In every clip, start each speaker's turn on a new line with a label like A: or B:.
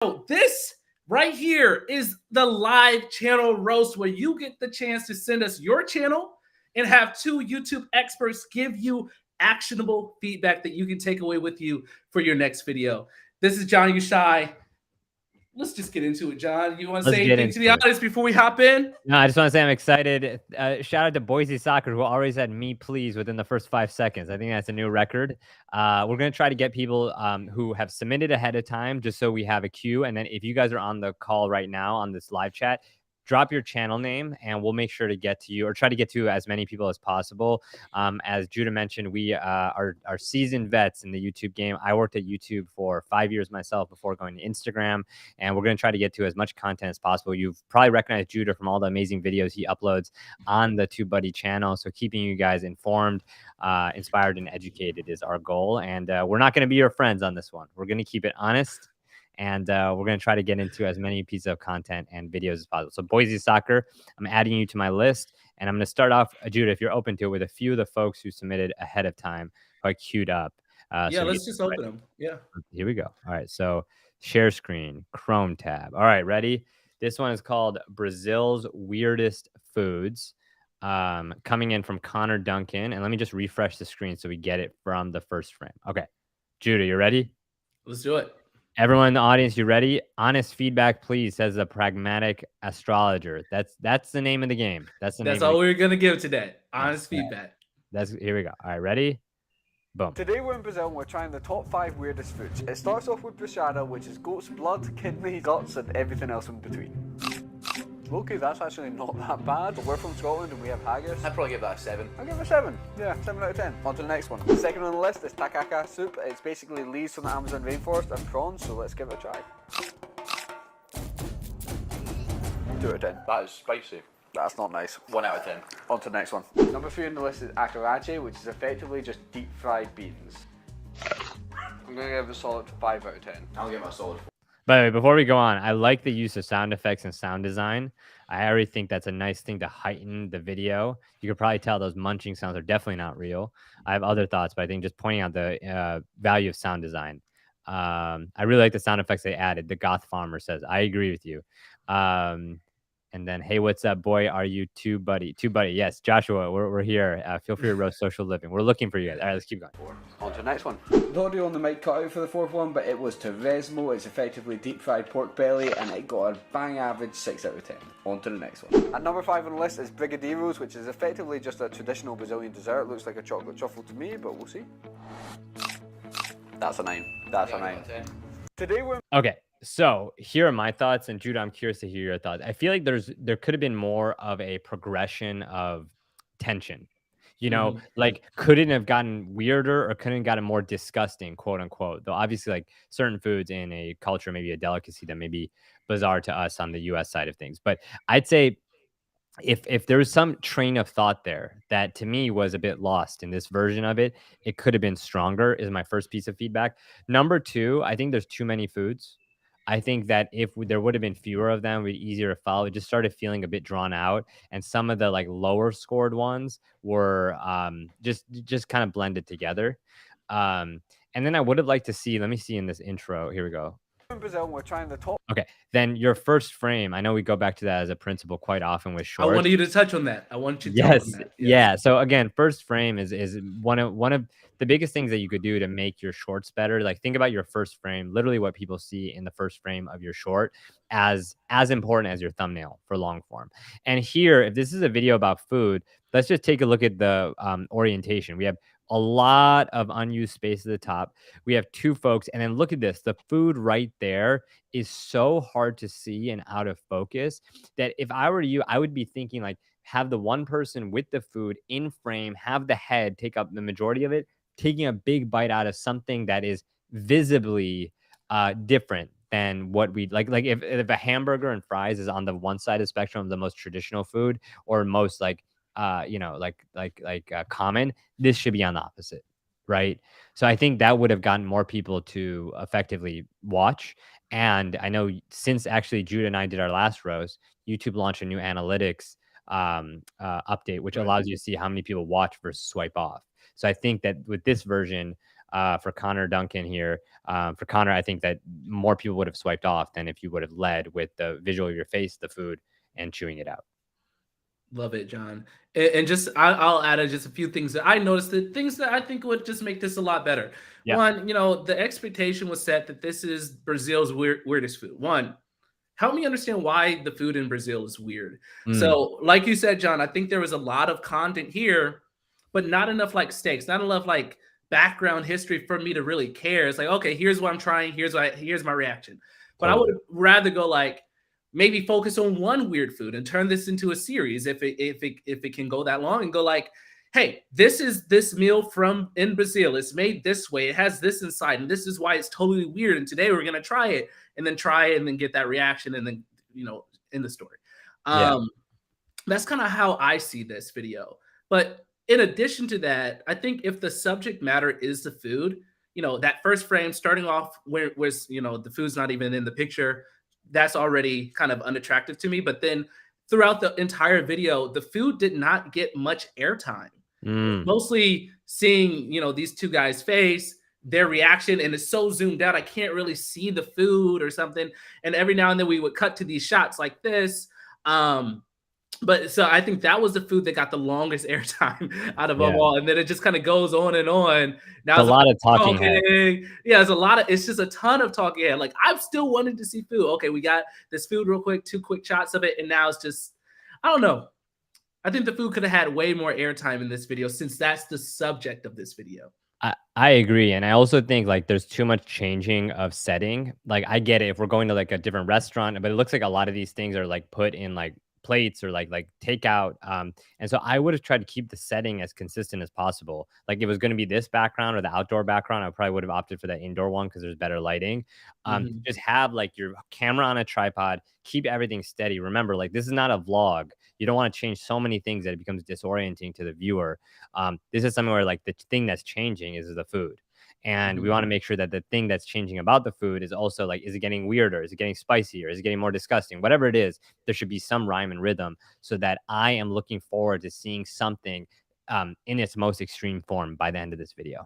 A: So this right here is the live channel roast where you get the chance to send us your channel and have two YouTube experts give you actionable feedback that you can take away with you for your next video. This is John Shy. Let's just get into it, John. You want to say anything to the audience before we hop in?
B: No, I just want to say I'm excited. Shout out to boisesoccer, who always had me please within the first 5 seconds. I think that's a new record. We're going to try to get people who have submitted ahead of time, just so we have a queue. And then if you guys are on the call right now on this live chat, drop your channel name and we'll make sure to get to you, or try to get to as many people as possible. As Judah mentioned, we are seasoned vets in the YouTube game. I worked at YouTube for 5 years myself before going to Instagram, and we're going to try to get to as much content as possible. You've probably recognized Judah from all the amazing videos he uploads on the TubeBuddy channel. So keeping you guys informed, inspired, and educated is our goal. And we're not going to be your friends on this one. We're going to keep it honest. And we're going to try to get into as many pieces of content and videos as possible. So boisesoccer, I'm adding you to my list. And I'm going to start off, Judah, if you're open to it, with a few of the folks who submitted ahead of time who I queued up.
A: Yeah, so let's just open them. Yeah.
B: Here we go. All right. So share screen, Chrome tab. All right, ready? This one is called Brazil's Weirdest Foods. Coming in from Connor Duncan. And let me just refresh the screen so we get it from the first frame. Okay. Judah, you ready?
A: Let's do it.
B: Everyone in the audience, you ready? Honest feedback, please, says the pragmatic astrologer. That's the name of the game. That's
A: all we're gonna give today. Honest feedback.
B: Here we go. All right, ready? Boom.
C: Today we're in Brazil and we're trying the top 5 weirdest foods. It starts off with bruschetta, which is goat's blood, kidney, guts, and everything else in between. Okay, that's actually not that bad. But we're from Scotland and we have haggis.
D: I'd probably give that a 7.
C: I'll give it a 7. Yeah, 7 out of 10. On to the next one. Second on the list is takaka soup. It's basically leaves from the Amazon rainforest and prawns, so let's give it a try. 2 out of 10.
D: That is spicy.
C: That's not nice.
D: 1 out of 10.
C: On to the next one. Number 3 on the list is akarache, which is effectively just deep fried beans. I'm going to give it a solid 5 out of 10.
D: I'll give it a solid 4.
B: By the way, before we go on, I like the use of sound effects and sound design. I already think that's a nice thing to heighten the video. You could probably tell those munching sounds are definitely not real. I have other thoughts, but I think just pointing out the value of sound design. I really like the sound effects they added. The Goth Farmer says, I agree with you. And then, hey, what's up, boy? Are you TubeBuddy? TubeBuddy, yes. Joshua, we're here. Feel free to roast social living. We're looking for you guys. All right, let's keep going.
C: On to the next one. The audio on the mic cut out for the 4th one, but it was Torresmo. It's effectively deep fried pork belly, and it got a bang average 6 out of 10. On to the next one. At number 5 on the list is brigadeiros, which is effectively just a traditional Brazilian dessert. It looks like a chocolate truffle to me, but we'll see. That's a 9. That's a 9. Today we're...
B: Okay. So here are my thoughts, and Judah, I'm curious to hear your thoughts. I feel like there could have been more of a progression of tension. You know, like, couldn't have gotten weirder or couldn't have gotten more disgusting, quote unquote. Though obviously, like, certain foods in a culture, maybe a delicacy that may be bizarre to us on the US side of things. But I'd say if there was some train of thought there that to me was a bit lost in this version of it, it could have been stronger, is my first piece of feedback. Number 2, I think there's too many foods. I think that if there would have been fewer of them, it'd be easier to follow. It just started feeling a bit drawn out. And some of the like lower scored ones were just kind of blended together. And then I would have liked to see, let me see in this intro. Here we go.
C: In Brazil, we're trying the top.
B: Okay, then your first frame. I know we go back to that as a principle quite often with shorts.
A: I wanted you to touch on that. I want you to
B: touch
A: on that.
B: Yeah. So again, first frame is one of the biggest things that you could do to make your shorts better. Like, think about your first frame, literally what people see in the first frame of your short as important as your thumbnail for long form. And here, if this is a video about food, let's just take a look at the orientation. We have a lot of unused space at the top. We have 2 folks, and then look at this. The food right there is so hard to see and out of focus that if I were you, I would be thinking, like, have the one person with the food in frame, have the head take up the majority of it, taking a big bite out of something that is visibly different than what we like if a hamburger and fries is on the one side of the spectrum of the most traditional food or most like common, this should be on the opposite, right? So I think that would have gotten more people to effectively watch. And I know since actually Judah and I did our last roast, YouTube launched a new analytics update, which allows you to see how many people watch versus swipe off. So I think that with this version, for Connor Duncan here. For Connor, I think that more people would have swiped off than if you would have led with the visual of your face, the food, and chewing it out.
A: Love it, John. And just I'll add just a few things that I noticed, that things that I think would just make this a lot better.
B: Yeah.
A: One, the expectation was set that this is Brazil's weirdest food. One, help me understand why the food in Brazil is weird. So, like you said, John, I think there was a lot of content here, but not enough like stakes, not enough like background history for me to really care. It's like, okay, here's what I'm trying, here's my reaction. But I would rather go like, maybe focus on one weird food and turn this into a series if it can go that long, and go like, hey, this is this meal from in Brazil. It's made this way. It has this inside, and this is why it's totally weird. And today we're gonna try it, and then get that reaction, and then in the story. That's kind of how I see this video. But in addition to that, I think if the subject matter is the food, that first frame starting off where the food's not even in the picture, that's already kind of unattractive to me. But then throughout the entire video, the food did not get much airtime. Mostly seeing, these two guys' face, their reaction, and it's so zoomed out, I can't really see the food or something. And every now and then we would cut to these shots like this. But so I think that was the food that got the longest airtime out of them all. And then it just kind of goes on and on. Now
B: it's a lot of talking head.
A: Yeah, it's just a ton of talking head. Like, I'm still wanting to see food. Okay, we got this food real quick, 2 quick shots of it. And now it's just, I don't know. I think the food could have had way more airtime in this video, since that's the subject of this video.
B: I agree. And I also think like there's too much changing of setting. Like, I get it if we're going to like a different restaurant, but it looks like a lot of these things are like put in like plates or like takeout. And so I would have tried to keep the setting as consistent as possible. Like, if it was going to be this background or the outdoor background, I probably would have opted for the indoor one because there's better lighting. Just have like your camera on a tripod, keep everything steady. Remember, like, this is not a vlog. You don't want to change so many things that it becomes disorienting to the viewer. This is something where like the thing that's changing is the food. And we want to make sure that the thing that's changing about the food is also like, is it getting weirder? Is it getting spicier? Is it getting more disgusting? Whatever it is, there should be some rhyme and rhythm so that I am looking forward to seeing something in its most extreme form by the end of this video.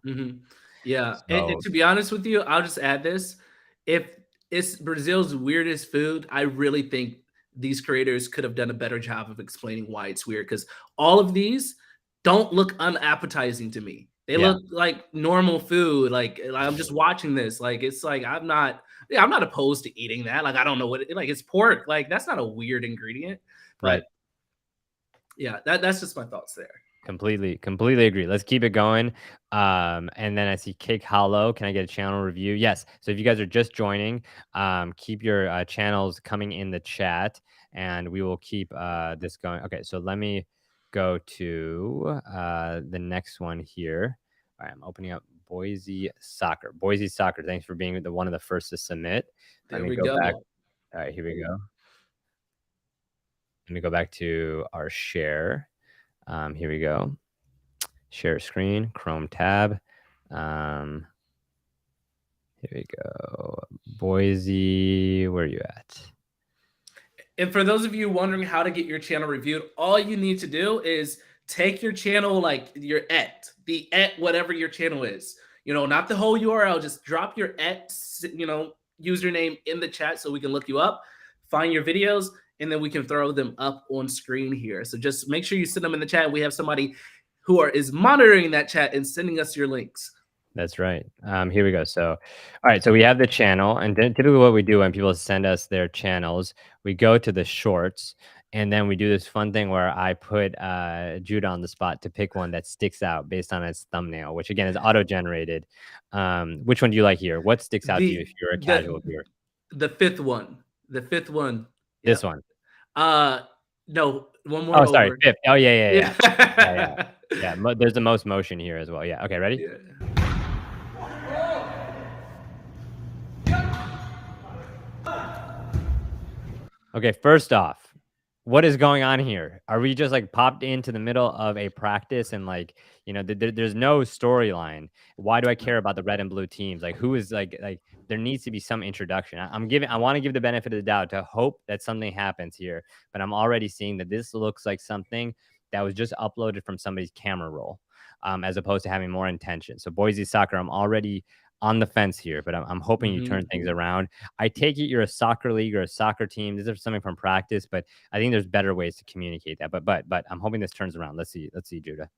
A: Yeah.
B: So,
A: and to be honest with you, I'll just add this. If it's Brazil's weirdest food, I really think these creators could have done a better job of explaining why it's weird, because all of these don't look unappetizing to me. They look like normal food. Like, I'm just watching this. Like, it's like, I'm not opposed to eating that. Like, I don't know what like, it's pork. Like, that's not a weird ingredient. But yeah, that's just my thoughts there.
B: Completely agree. Let's keep it going. And then I see Cake Hollow. Can I get a channel review? Yes. So if you guys are just joining, keep your channels coming in the chat, and we will keep this going. Okay, so let me go to the next one here. All right, I'm opening up Boise Soccer. Boise Soccer, thanks for being one of the first to submit.
A: There we go.
B: Back. All right, here we go. Let me go back to our share. Here we go. Share screen, Chrome tab. Here we go. Boise, where are you at?
A: And for those of you wondering how to get your channel reviewed, all you need to do is take your channel, like your whatever your channel is. Not the whole URL. Just drop your username in the chat so we can look you up, find your videos, and then we can throw them up on screen here. So just make sure you send them in the chat. We have somebody who is monitoring that chat and sending us your links.
B: That's right. Here we go. So, all right. So we have the channel, and typically what we do when people send us their channels, we go to the shorts, and then we do this fun thing where I put Judah on the spot to pick one that sticks out based on its thumbnail, which again is auto-generated. Which one do you like here? What sticks out to you if you're a casual viewer?
A: The fifth one.
B: This one.
A: No, one more.
B: Oh, sorry,
A: over.
B: Fifth. Oh, yeah. Yeah. There's the most motion here as well. Yeah. Okay, ready?
A: Yeah.
B: Okay, first off, what is going on here? Are we just like popped into the middle of a practice and like, there's no storyline? Why do I care about the red and blue teams? Like, who is like there needs to be some introduction. I want to give the benefit of the doubt to hope that something happens here, but I'm already seeing that this looks like something that was just uploaded from somebody's camera roll. as opposed to having more intention. So Boise Soccer, I'm already on the fence here, but I'm hoping you turn things around. I take it you're a soccer league or a soccer team. This is something from practice, but I think there's better ways to communicate that. But I'm hoping this turns around. Let's see, Judah.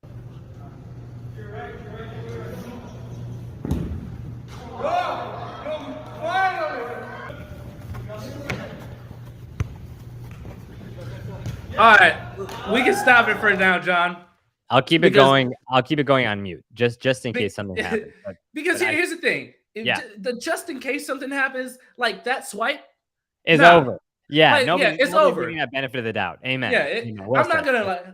A: All right, we can stop it for now, John.
B: I'll keep it going. I'll keep it going on mute, just in case something happens.
A: Because here's the thing. Just in case something happens, like that swipe
B: is over. Yeah,
A: it's over.
B: Giving that benefit of the doubt. Amen.
A: Yeah, I'm not gonna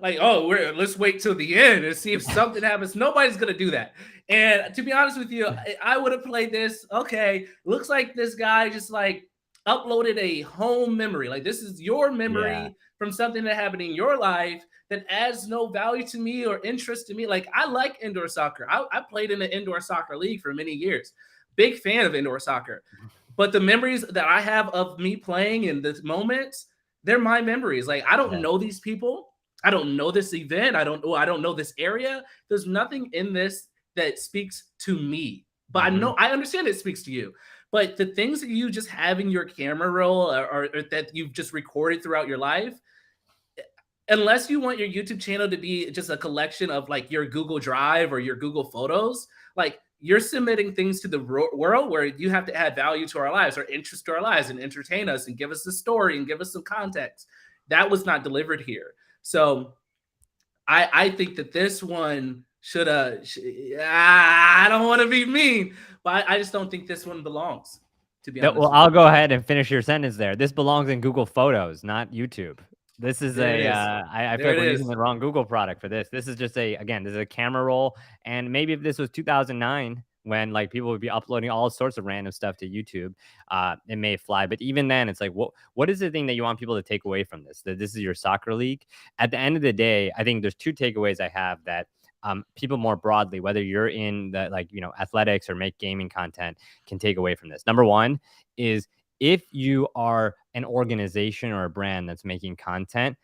A: let's wait till the end and see if something happens. Nobody's gonna do that. And to be honest with you, I would have played this. Okay, looks like this guy just like uploaded a home memory. Like this is your memory from something that happened in your life that adds no value to me or interest to me. Like I like indoor soccer. I played in an indoor soccer league for many years. Big fan of indoor soccer. But the memories that I have of me playing in this moments, they're my memories. Like I don't know these people. I don't know this event. I don't know this area. There's nothing in this that speaks to me. But I understand it speaks to you. But the things that you just have in your camera roll or that you've just recorded throughout your life, unless you want your YouTube channel to be just a collection of like your Google Drive or your Google Photos, like you're submitting things to the world where you have to add value to our lives or interest to our lives and entertain us and give us a story and give us some context. That was not delivered here. So I think that this one should I don't want to be mean, but I just don't think this one belongs, to be honest.
B: Well, I'll go ahead and finish your sentence there. This belongs in Google Photos, not YouTube. This is I feel like we're using the wrong Google product for this. This is just this is a camera roll. And maybe if this was 2009, when like people would be uploading all sorts of random stuff to YouTube, it may fly. But even then, it's like, what is the thing that you want people to take away from this? That this is your soccer league? At the end of the day, I think there's two takeaways I have that people more broadly, whether you're in the athletics or make gaming content, can take away from this. Number one is, if you are an organization or a brand that's making content,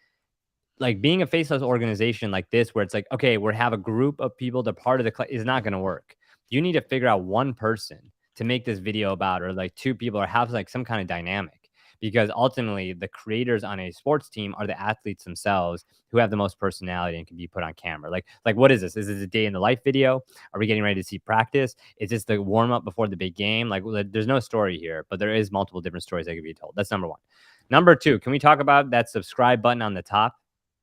B: like being a faceless organization like this, where it's like, okay, we have a group of people, they're part of the is not going to work. You need to figure out one person to make this video about, or like two people, or have like some kind of dynamic. Because ultimately, the creators on a sports team are the athletes themselves who have the most personality and can be put on camera. Like what is this? Is this a day in the life video? Are we getting ready to see practice? Is this the warm up before the big game? Like there's no story here, but there is multiple different stories that can be told. That's number one. Number two, can we talk about that subscribe button on the top?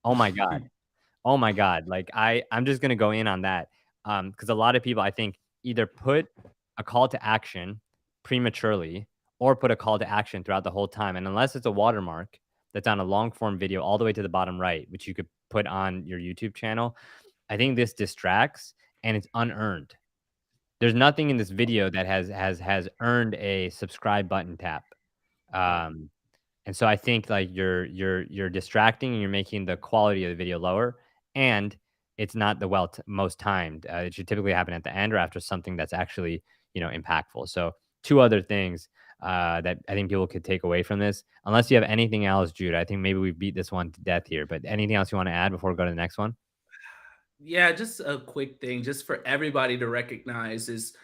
B: Oh my God. Oh my God. Like I'm just going to go in on that. Because a lot of people, I think, either put a call to action prematurely or put a call to action throughout the whole time. And unless it's a watermark that's on a long form video all the way to the bottom right, which you could put on your YouTube channel, I think this distracts and it's unearned. There's nothing in this video that has earned a subscribe button tap. And so I think like you're distracting and you're making the quality of the video lower, and it's not the most timed. It should typically happen at the end or after something that's actually impactful. So two other things that I think people could take away from this. Unless you have anything else, Jude, I think maybe we beat this one to death here. But anything else you want to add before we go to the next one?
A: Yeah, just a quick thing, just for everybody to recognize is,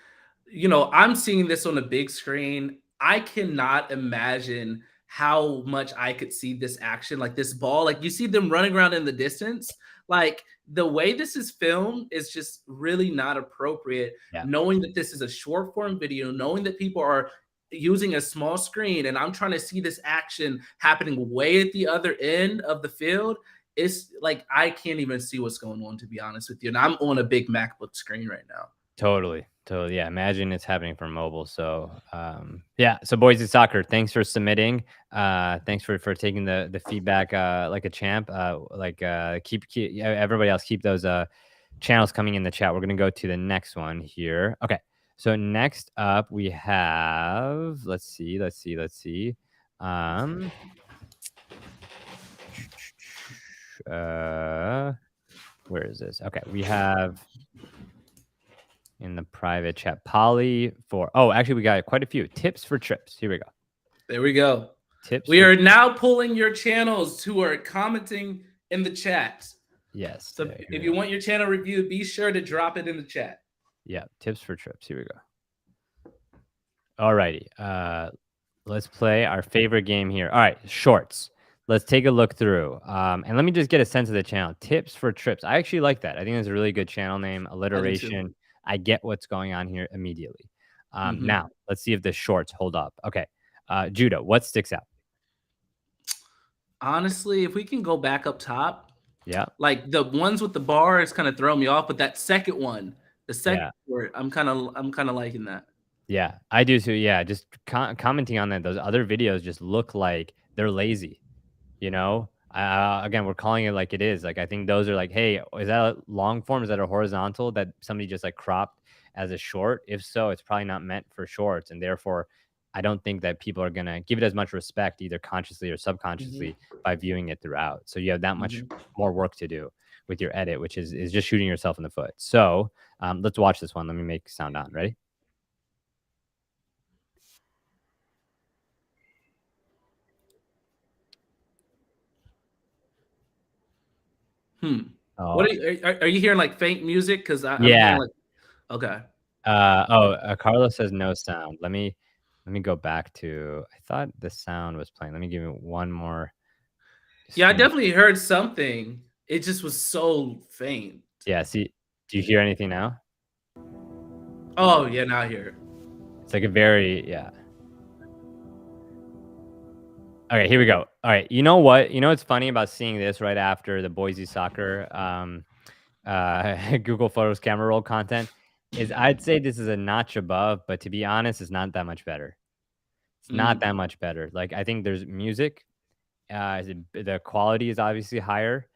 A: I'm seeing this on a big screen. I cannot imagine how much I could see this action, like this ball, like you see them running around in the distance. Like the way this is filmed is just really not appropriate. Yeah. Knowing that this is a short form video, knowing that people are using a small screen, and I'm trying to see this action happening way at the other end of the field. It's like I can't even see what's going on, to be honest with you. And I'm on a big MacBook screen right now.
B: Totally. Yeah, imagine it's happening from mobile. So yeah, so Boise Soccer, thanks for submitting. Thanks for taking the feedback like a champ. Keep everybody else, keep those channels coming in the chat. We're gonna go to the next one here. Okay, so next up we have, let's see. Where is this? Okay, we have in the private chat, Polly for, actually we got quite a few tips for trips. Here we go.
A: There we go.
B: Tips.
A: We are now pulling your channels who are commenting in the chat.
B: Yes.
A: So if you want your channel reviewed, be sure to drop it in the chat.
B: Yeah, tips for trips. Here we go. Alrighty. Let's play our favorite game here. All right, shorts. Let's take a look through. And let me just get a sense of the channel. Tips for trips. I actually like that. I think it's a really good channel name. Alliteration. I get what's going on here immediately. Now, let's see if the shorts hold up. Okay. Judah, what sticks out?
A: Honestly, if we can go back up top,
B: Yeah.
A: like the ones with the bars kind of throw me off, but that second one, the second word, I'm kind of liking that.
B: Yeah, I do too. Yeah, just commenting on that. Those other videos just look like they're lazy. You know, again, we're calling it like it is. Like, I think those are like, hey, is that a long form? Is that a horizontal that somebody just like cropped as a short? If so, it's probably not meant for shorts. And therefore, I don't think that people are going to give it as much respect, either consciously or subconsciously, by viewing it throughout. So you have that much more work to do with your edit, which is just shooting yourself in the foot. So let's watch this one. Let me make sound on. Ready? Oh.
A: What are you hearing, like faint music? Because I'm hearing like, okay.
B: Carlos says no sound. Let me go back to. I thought the sound was playing. Let me give it one more.
A: Yeah, I definitely heard something. It just was so faint.
B: Yeah. See, do you hear anything now?
A: Oh yeah, now I hear it.
B: It's like a very Okay, here we go. All right. You know what? You know what's funny about seeing this right after the Boise Soccer Google Photos camera roll content is I'd say this is a notch above, but to be honest, it's not that much better. It's not that much better. Like, I think there's music. The quality is obviously higher,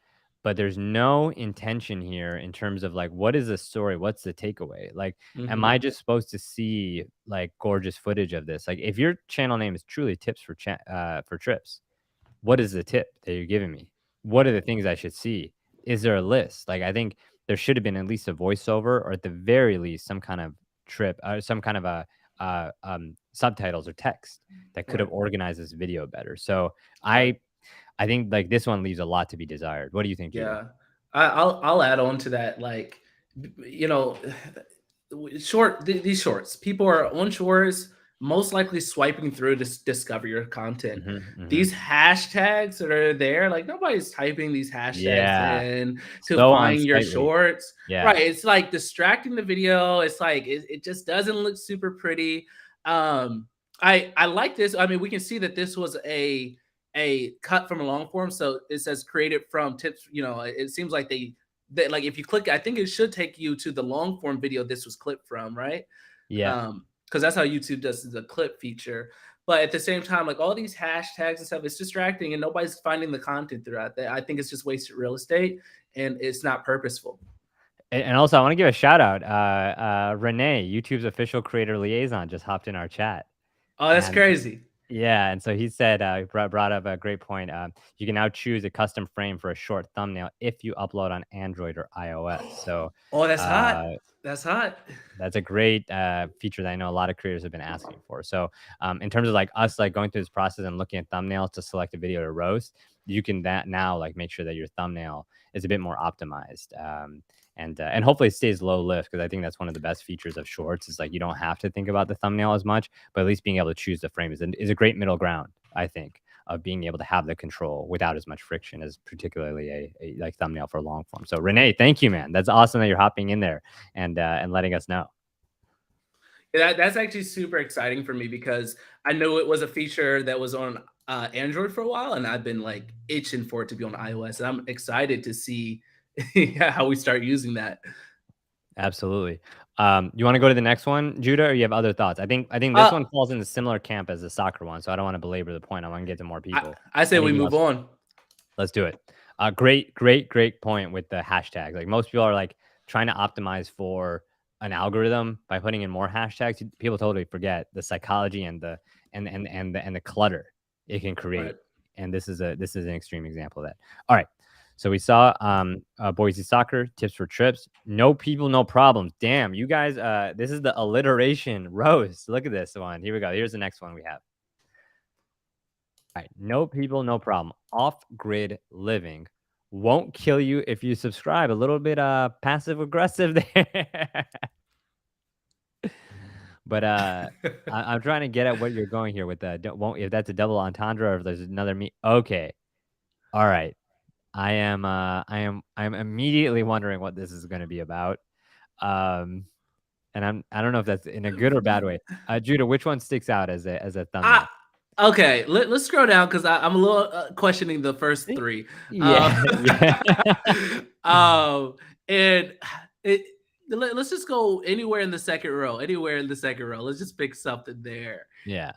B: but there's no intention here in terms of like, what is the story? What's the takeaway? Like, am I just supposed to see like gorgeous footage of this? Like, if your channel name is truly tips for trips, what is the tip that you're giving me? What are the things I should see? Is there a list? Like, I think there should have been at least a voiceover, or at the very least some kind of trip, some kind of a subtitles or text that could have organized this video better. So I think like this one leaves a lot to be desired. What do you think?
A: Yeah, I'll add on to that. Like, you know, these shorts. People are on shores, most likely swiping through to discover your content. These hashtags that are there, like nobody's typing these hashtags in to find your shorts. Right. It's like distracting the video. It's like it just doesn't look super pretty. I like this. I mean, we can see that this was a cut from a long form. So it says created from tips. You know, it seems like they like if you click, I think it should take you to the long form video this was clipped from, right?
B: Yeah.
A: Because that's how YouTube does the clip feature. But at the same time, like all these hashtags and stuff, it's distracting and nobody's finding the content throughout that. I think it's just wasted real estate and it's not purposeful.
B: And also, I want to give a shout out. Renee, YouTube's official creator liaison, just hopped in our chat.
A: Oh, that's crazy.
B: Yeah, and so he said, brought up a great point. You can now choose a custom frame for a short thumbnail if you upload on Android or iOS. So,
A: oh, that's hot. That's hot.
B: That's a great feature that I know a lot of creators have been asking for. So, in terms of like us, like going through this process and looking at thumbnails to select a video to roast, you can now like make sure that your thumbnail is a bit more optimized. And hopefully it stays low lift, because I think that's one of the best features of shorts is like you don't have to think about the thumbnail as much, but at least being able to choose the frame is a great middle ground, I think, of being able to have the control without as much friction as particularly a like thumbnail for long form. So Renee, thank you, man. That's awesome that you're hopping in there and letting us know.
A: Yeah, that's actually super exciting for me because I know it was a feature that was on Android for a while, and I've been like itching for it to be on iOS, and I'm excited to see how we start using that.
B: Absolutely. You want to go to the next one, Judah, or you have other thoughts? I think this one falls in the similar camp as the soccer one, so I don't want to belabor the point. I want to get to more people.
A: I say we move on.
B: Let's do it. Great point with the hashtag. Like most people are like trying to optimize for an algorithm by putting in more hashtags. People totally forget the psychology and the clutter it can create. Right. And this is an extreme example of that. All right. So we saw Boise Soccer, tips for trips. No people, no problems. Damn, you guys, this is the alliteration roast. Look at this one. Here we go. Here's the next one we have. All right. No people, no problem. Off-grid living. won't kill you if you subscribe. A little bit passive aggressive there. But I'm trying to get at what you're going here with that. Won't if that's a double entendre or if there's another me. Okay. All right. I'm immediately wondering what this is going to be about. And I don't know if that's in a good or bad way. Judah, which one sticks out as a thumbnail?
A: Okay, let's scroll down because I'm a little questioning the first three.
B: Yeah.
A: And let's just go anywhere in the second row. Anywhere in the second row. Let's just pick something there.
B: Yeah.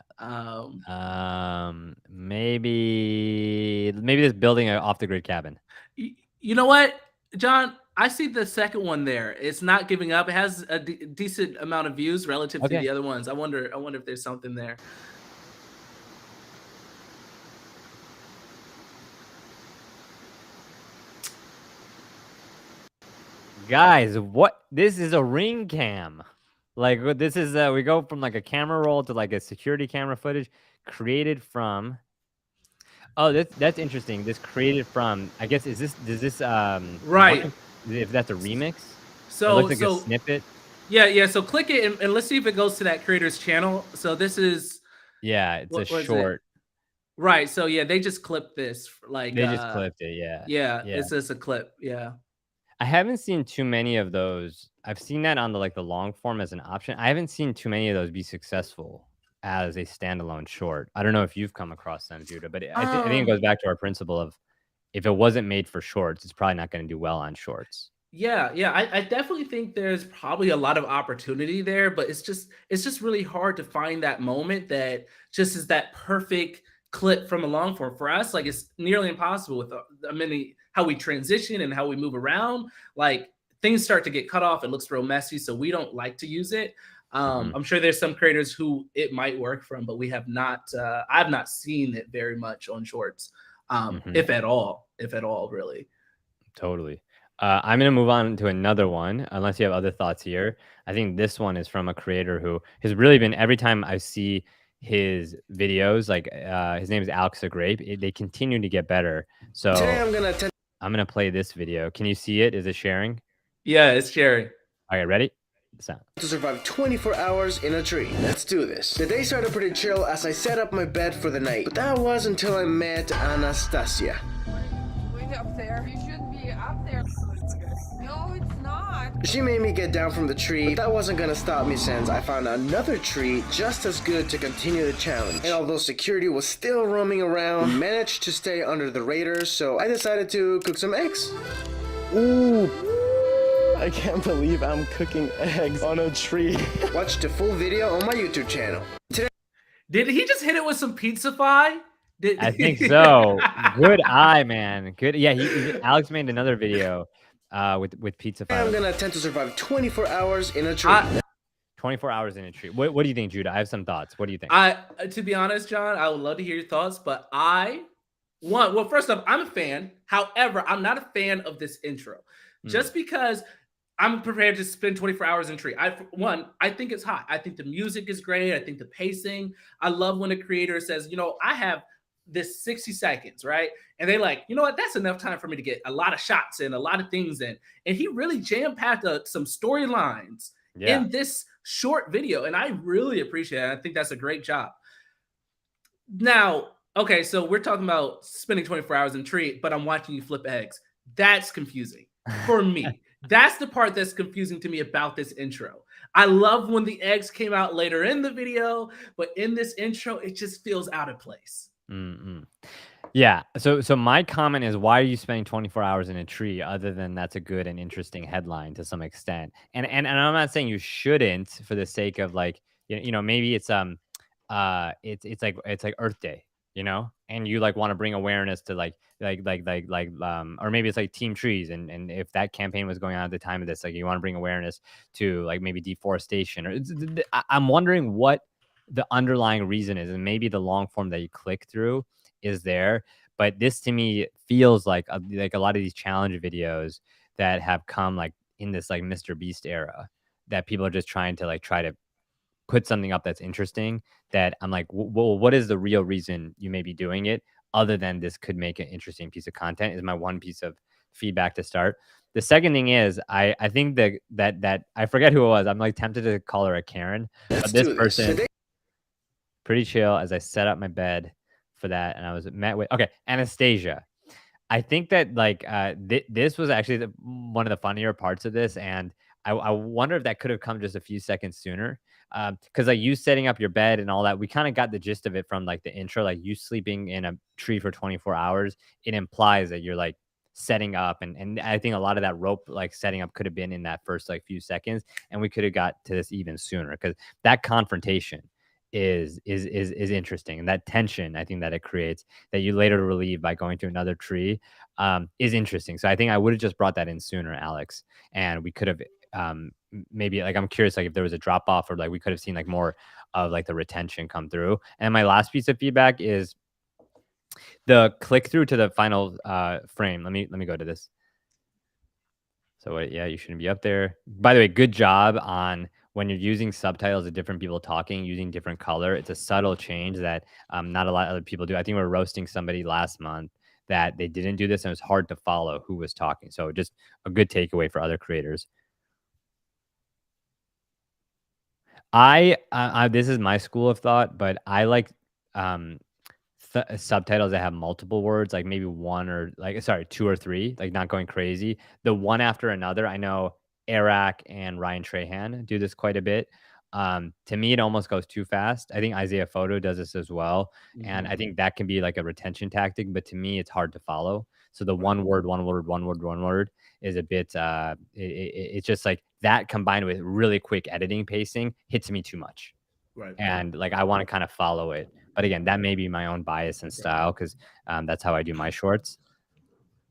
B: Maybe this building an off the grid cabin.
A: You know what, John? I see the second one there. It's not giving up. It has a decent amount of views relative to the other ones. I wonder if there's something there.
B: Guys, what? This is a ring cam. Like this is we go from like a camera roll to like a security camera footage created from. Oh, that's interesting. This created from. I guess is this
A: right?
B: If that's a remix,
A: so
B: it looks like a snippet.
A: Yeah. So click it and let's see if it goes to that creator's channel. So this is.
B: Yeah, it's a short.
A: Right. So yeah, they just clipped this. Like
B: they just clipped it. Yeah.
A: Yeah. It's just a clip. Yeah.
B: I haven't seen too many of those. I've seen that on the long form as an option. I haven't seen too many of those be successful as a standalone short. I don't know if you've come across them, Judah, but I think it goes back to our principle of if it wasn't made for shorts, it's probably not going to do well on shorts.
A: Yeah. I definitely think there's probably a lot of opportunity there, but it's just really hard to find that moment that just is that perfect clip from a long form. For us, like it's nearly impossible with how we transition and how we move around. Like things start to get cut off. It looks real messy, so we don't like to use it. I'm sure there's some creators who it might work from, but we have not. I've not seen it very much on shorts, if at all, really.
B: Totally. I'm gonna move on to another one, unless you have other thoughts here. I think this one is from a creator who has really been every time I see his videos, like his name is alexthegrape. They continue to get better. So
E: today
B: I'm gonna play this video. Can you see it? Is it sharing?
A: Yeah, it's sharing.
B: All right, ready? Sound.
E: To survive 24 hours in a tree. Let's do this. The day started pretty chill as I set up my bed for the night. But that was until I met Anastasia.
F: Way up there. You shouldn't be up there. No, it's not.
E: She made me get down from the tree, but that wasn't gonna stop me since I found another tree just as good to continue the challenge. And although security was still roaming around, we managed to stay under the radar, so I decided to cook some eggs.
G: Ooh. I can't believe I'm cooking eggs on a tree.
E: Watch the full video on my YouTube channel.
A: Did he just hit it with some pizza-fy?
B: I think so. Good eye, man. Good. Yeah, Alex made another video with pizza.
E: I'm gonna attempt to survive 24 hours in a tree.
B: 24 hours in a tree. What do you think, Judah? I have some thoughts. What do you think?
A: To be honest, John, I would love to hear your thoughts, but well, first off, I'm a fan. However, I'm not a fan of this intro. Just because I'm prepared to spend 24 hours in a tree. I think it's hot. I think the music is great. I think the pacing. I love when a creator says, I have this 60 seconds, right? And they like, you know what? That's enough time for me to get a lot of shots in, a lot of things in. And he really jam-packed some storylines in this short video. And I really appreciate it. I think that's a great job. Now, okay, so we're talking about spending 24 hours in a tree, but I'm watching you flip eggs. That's confusing for me. That's the part that's confusing to me about this intro. I love when the eggs came out later in the video, but in this intro, it just feels out of place.
B: Yeah. So my comment is, why are you spending 24 hours in a tree? Other than that's a good and interesting headline to some extent. And I'm not saying you shouldn't for the sake of like, maybe it's like Earth Day, and you like want to bring awareness to or maybe it's like Team Trees, and if that campaign was going on at the time of this, like you want to bring awareness to like maybe deforestation, or I'm wondering what the underlying reason is, and maybe the long form that you click through is there. But this to me feels like a lot of these challenge videos that have come like in this like Mr. Beast era, that people are just trying to try to put something up that's interesting, that I'm like, well, what is the real reason you may be doing it other than this could make an interesting piece of content is my one piece of feedback to start. The second thing is I think that I forget who it was. I'm like tempted to call her a Karen, but this person pretty chill as I set up my bed for that, and I was met with Anastasia. I think that like this was actually one of the funnier parts of this, and I wonder if that could have come just a few seconds sooner. Because like you setting up your bed and all that, we kind of got the gist of it from like the intro. Like you sleeping in a tree for 24 hours, it implies that you're like setting up, and I think a lot of that rope like setting up could have been in that first like few seconds, and we could have got to this even sooner because that confrontation is interesting, and that tension I think that it creates that you later relieve by going to another tree is interesting. So I think I would have just brought that in sooner, Alex, and we could have maybe like I'm curious like if there was a drop off or like we could have seen like more of like the retention come through. And my last piece of feedback is the click through to the final frame. Let me go to this. So yeah, you shouldn't be up there. By the way, good job on when you're using subtitles of different people talking, using different color. It's a subtle change that not a lot of other people do. I think we were roasting somebody last month that they didn't do this, and it was hard to follow who was talking. So just a good takeaway for other creators. This is my school of thought, but I like subtitles that have multiple words, like maybe two or three, like not going crazy. The one after another, I know Eric and Ryan Trahan do this quite a bit. To me, it almost goes too fast. I think Isaiah Photo does this as well. And I think that can be like a retention tactic, but to me, it's hard to follow. So the one word is a bit, it's just like that combined with really quick editing pacing hits me too much.
A: Right.
B: And like, I want to kind of follow it. But again, that may be my own bias and style because that's how I do my shorts.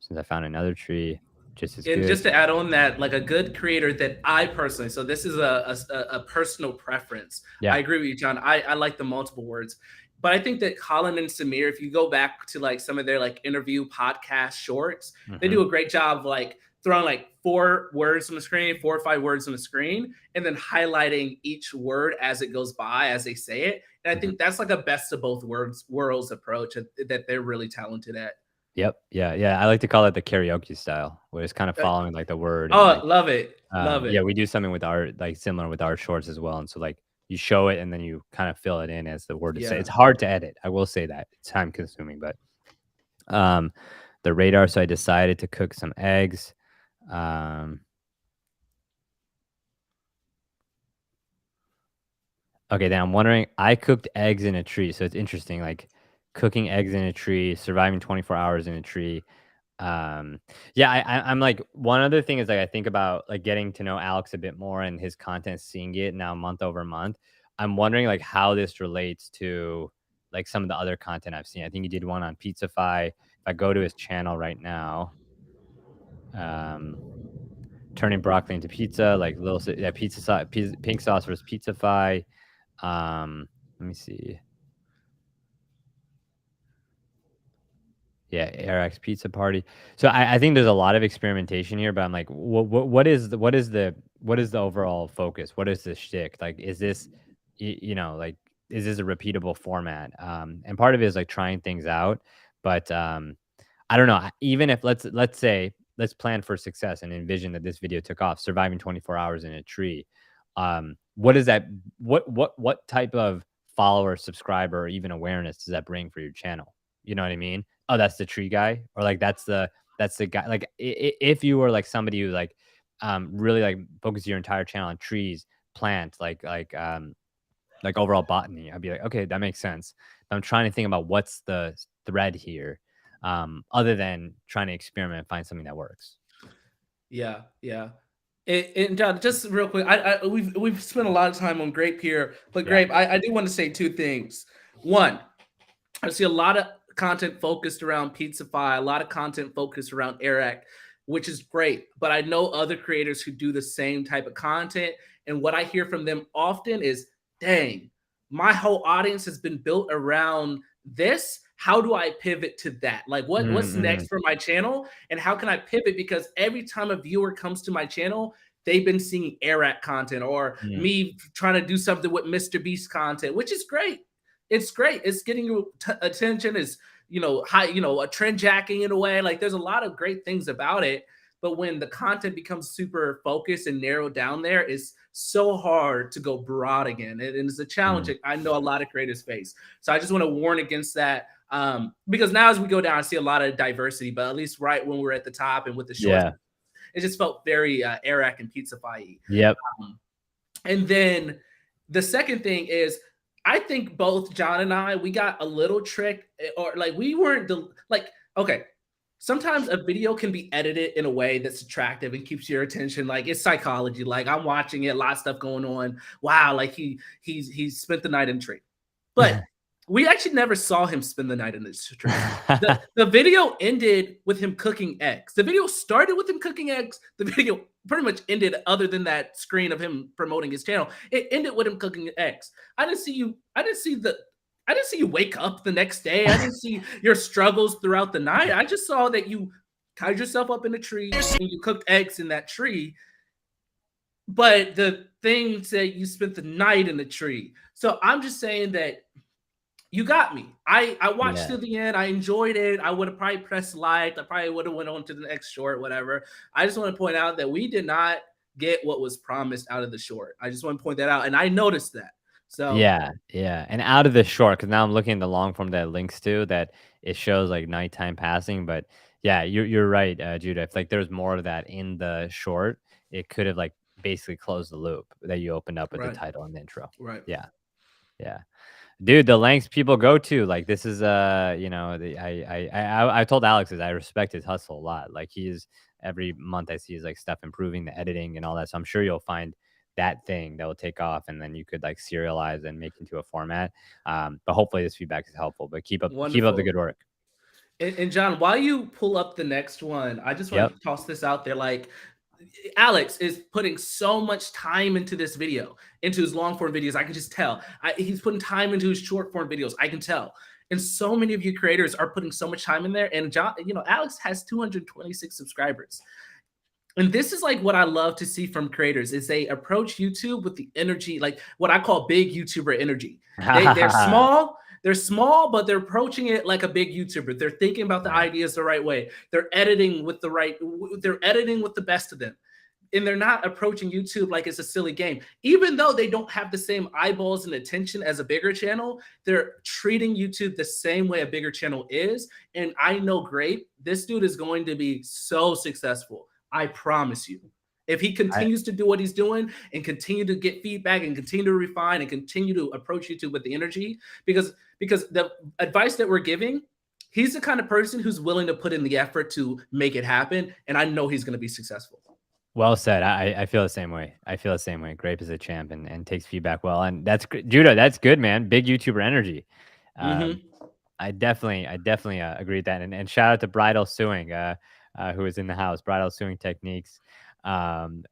B: Since I found another tree, just as good.
A: Just to add on that, like a good creator that I personally, so this is a personal preference.
B: Yeah.
A: I agree with you, John. I like the multiple words. But I think that Colin and Samir, if you go back to like some of their like interview podcast shorts, they do a great job of like throwing like 4 words on the screen, 4 or 5 words on the screen, and then highlighting each word as it goes by, as they say it. And I think that's like a best of both worlds approach that they're really talented at.
B: Yep. Yeah. I like to call it the karaoke style, where it's kind of following like the word.
A: Oh,
B: like,
A: love it. Love it.
B: Yeah, we do something with our like similar with our shorts as well. And so like you show it and then you kind of fill it in as the word to say. It's hard to edit. I will say that. It's time consuming, but the radar. So I decided to cook some eggs. Okay, then I'm wondering, I cooked eggs in a tree. So it's interesting, like cooking eggs in a tree, surviving 24 hours in a tree. Yeah, I'm like, one other thing is like I think about like getting to know Alex a bit more and his content, seeing it now month over month. I'm wondering like how this relates to like some of the other content I've seen. I think he did one on Pizzafy. If I go to his channel right now, turning broccoli into pizza, like pizza sauce, pink sauce versus Pizzafy. Let me see. Yeah, Eric's Pizza Party. So I think there's a lot of experimentation here, but I'm like, what is the overall focus? What is the shtick? Like, is this, like, is this a repeatable format? And part of it is like trying things out, but I don't know. Even if let's plan for success and envision that this video took off, surviving 24 hours in a tree. What is that? What type of follower, subscriber, or even awareness does that bring for your channel? You know what I mean? Oh, that's the tree guy, or like that's the guy. Like if you were like somebody who like really like focus your entire channel on trees, plants, like overall botany, I'd be like, okay, that makes sense. But I'm trying to think about what's the thread here, other than trying to experiment and find something that works.
A: Yeah. And John, just real quick, we've spent a lot of time on Grape here, but Grape, I do want to say 2 things. One, I see a lot of content focused around Pizzafy, a lot of content focused around Eric, which is great. But I know other creators who do the same type of content. And what I hear from them often is, dang, my whole audience has been built around this. How do I pivot to that? Like what's next for my channel? And how can I pivot? Because every time a viewer comes to my channel, they've been seeing Eric content or me trying to do something with Mr. Beast content, which is great. it's great. It's getting you attention. Is high, a trend jacking in a way. Like there's a lot of great things about it. But when the content becomes super focused and narrowed down there, it's so hard to go broad again. And it's a challenge I know a lot of creators face. So I just want to warn against that. Because now as we go down, I see a lot of diversity, but at least right when we're at the top and with the shorts, it just felt very Eric and Pizza-fy.
B: Yep.
A: And then the second thing is, I think both John and I, we got a little trick, or like we weren't okay. Sometimes a video can be edited in a way that's attractive and keeps your attention. Like it's psychology. Like I'm watching it, a lot of stuff going on. Wow, like he spent the night in the tree. But we actually never saw him spend the night in the tree. The video ended with him cooking eggs. The video started with him cooking eggs. The video pretty much ended, other than that screen of him promoting his channel, it ended with him cooking eggs. I didn't see you wake up the next day. I didn't see your struggles throughout the night. I just saw that you tied yourself up in a tree and you cooked eggs in that tree. But the thing said you spent the night in the tree. So I'm just saying that you got me. I watched to the end. I enjoyed it. I would have probably pressed like. I probably would have went on to the next short, whatever. I just want to point out that we did not get what was promised out of the short. I just want to point that out. And I noticed that. So
B: yeah. And out of the short, because now I'm looking at the long form that it links to, that it shows like nighttime passing. But yeah, you're right, Judah. If like there's more of that in the short, it could have like basically closed the loop that you opened up with the title and the intro.
A: Right.
B: Yeah. Dude, the lengths people go to, like this is I told Alex that I respect his hustle a lot. Like every month I see his like stuff improving, the editing and all that. So I'm sure you'll find that thing that will take off, and then you could like serialize and make into a format. But hopefully this feedback is helpful. But keep up the good work.
A: And John, while you pull up the next one, I just want to toss this out there. Like Alex is putting so much time into this video, into his long form videos. I can just tell. He's putting time into his short form videos. I can tell. And so many of you creators are putting so much time in there. And John, Alex has 226 subscribers. And this is like what I love to see from creators is they approach YouTube with the energy, like what I call big YouTuber energy. They're small, but they're approaching it like a big YouTuber. They're thinking about the ideas the right way. They're editing with the best of them. And they're not approaching YouTube like it's a silly game. Even though they don't have the same eyeballs and attention as a bigger channel, they're treating YouTube the same way a bigger channel is. And I know Grape, this dude is going to be so successful. I promise you. If he continues to do what he's doing and continue to get feedback and continue to refine and continue to approach YouTube with the energy, because the advice that we're giving, he's the kind of person who's willing to put in the effort to make it happen. And I know he's going to be successful.
B: Well said. I feel the same way. Grape is a champ and takes feedback well. And that's Judah. That's good, man. Big YouTuber energy. I definitely agree with that. And shout out to Bridal Suing, who is in the house. Bridal Suing Techniques.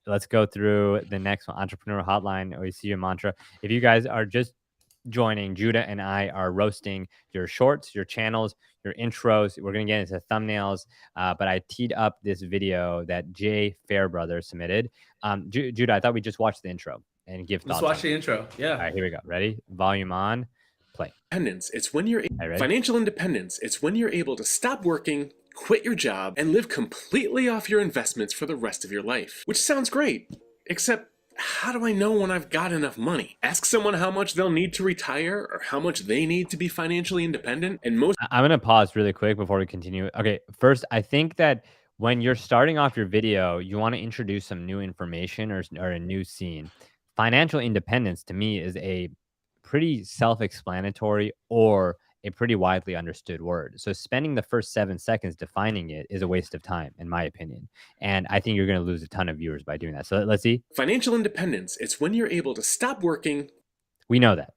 B: Let's go through the next one. Entrepreneur Hotline. We see your mantra. If you guys are just joining, Judah and I are roasting your shorts, your channels, your intros. We're going to get into thumbnails, but I teed up this video that JayFairbrother submitted. Judah, I thought we just watched the intro and give thoughts.
A: Let's watch the intro. Yeah.
B: All right, here we go. Ready? Volume on. Play.
H: Independence. It's when you're financial independence. It's when you're able to stop working, quit your job, and live completely off your investments for the rest of your life. Which sounds great, except how do I know when I've got enough money? Ask someone how much they'll need to retire or how much they need to be financially independent. And I'm
B: going to pause really quick before we continue. Okay, first, I think that when you're starting off your video, you want to introduce some new information or a new scene. Financial independence to me is a pretty self-explanatory or a pretty widely understood word. So spending the first 7 seconds defining it is a waste of time, in my opinion. And I think you're going to lose a ton of viewers by doing that. So let's see.
H: Financial independence. It's when you're able to stop working.
B: We know that.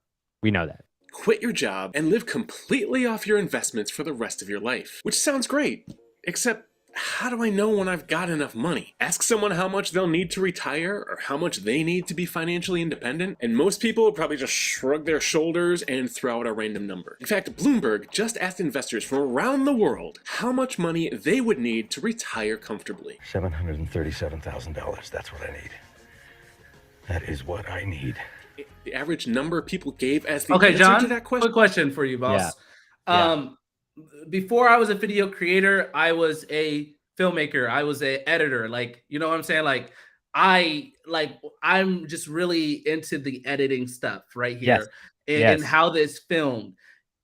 H: Quit your job and live completely off your investments for the rest of your life. Which sounds great, except how do I know when I've got enough money? Ask someone how much they'll need to retire or how much they need to be financially independent, and most people will probably just shrug their shoulders and throw out a random number. In fact, Bloomberg just asked investors from around the world how much money they would need to retire comfortably.
I: $737,000. That's what I need. That is what I need.
H: the average number people gave as the
A: Okay,
H: answer
A: John,
H: to that question?
A: quick question for you, boss.
B: Yeah.
A: Before I was a video creator, I was a filmmaker. I was an editor. Like, you know what I'm saying? Like, I'm just really into the editing stuff right
B: Yes.
A: here and
B: Yes.
A: how this filmed.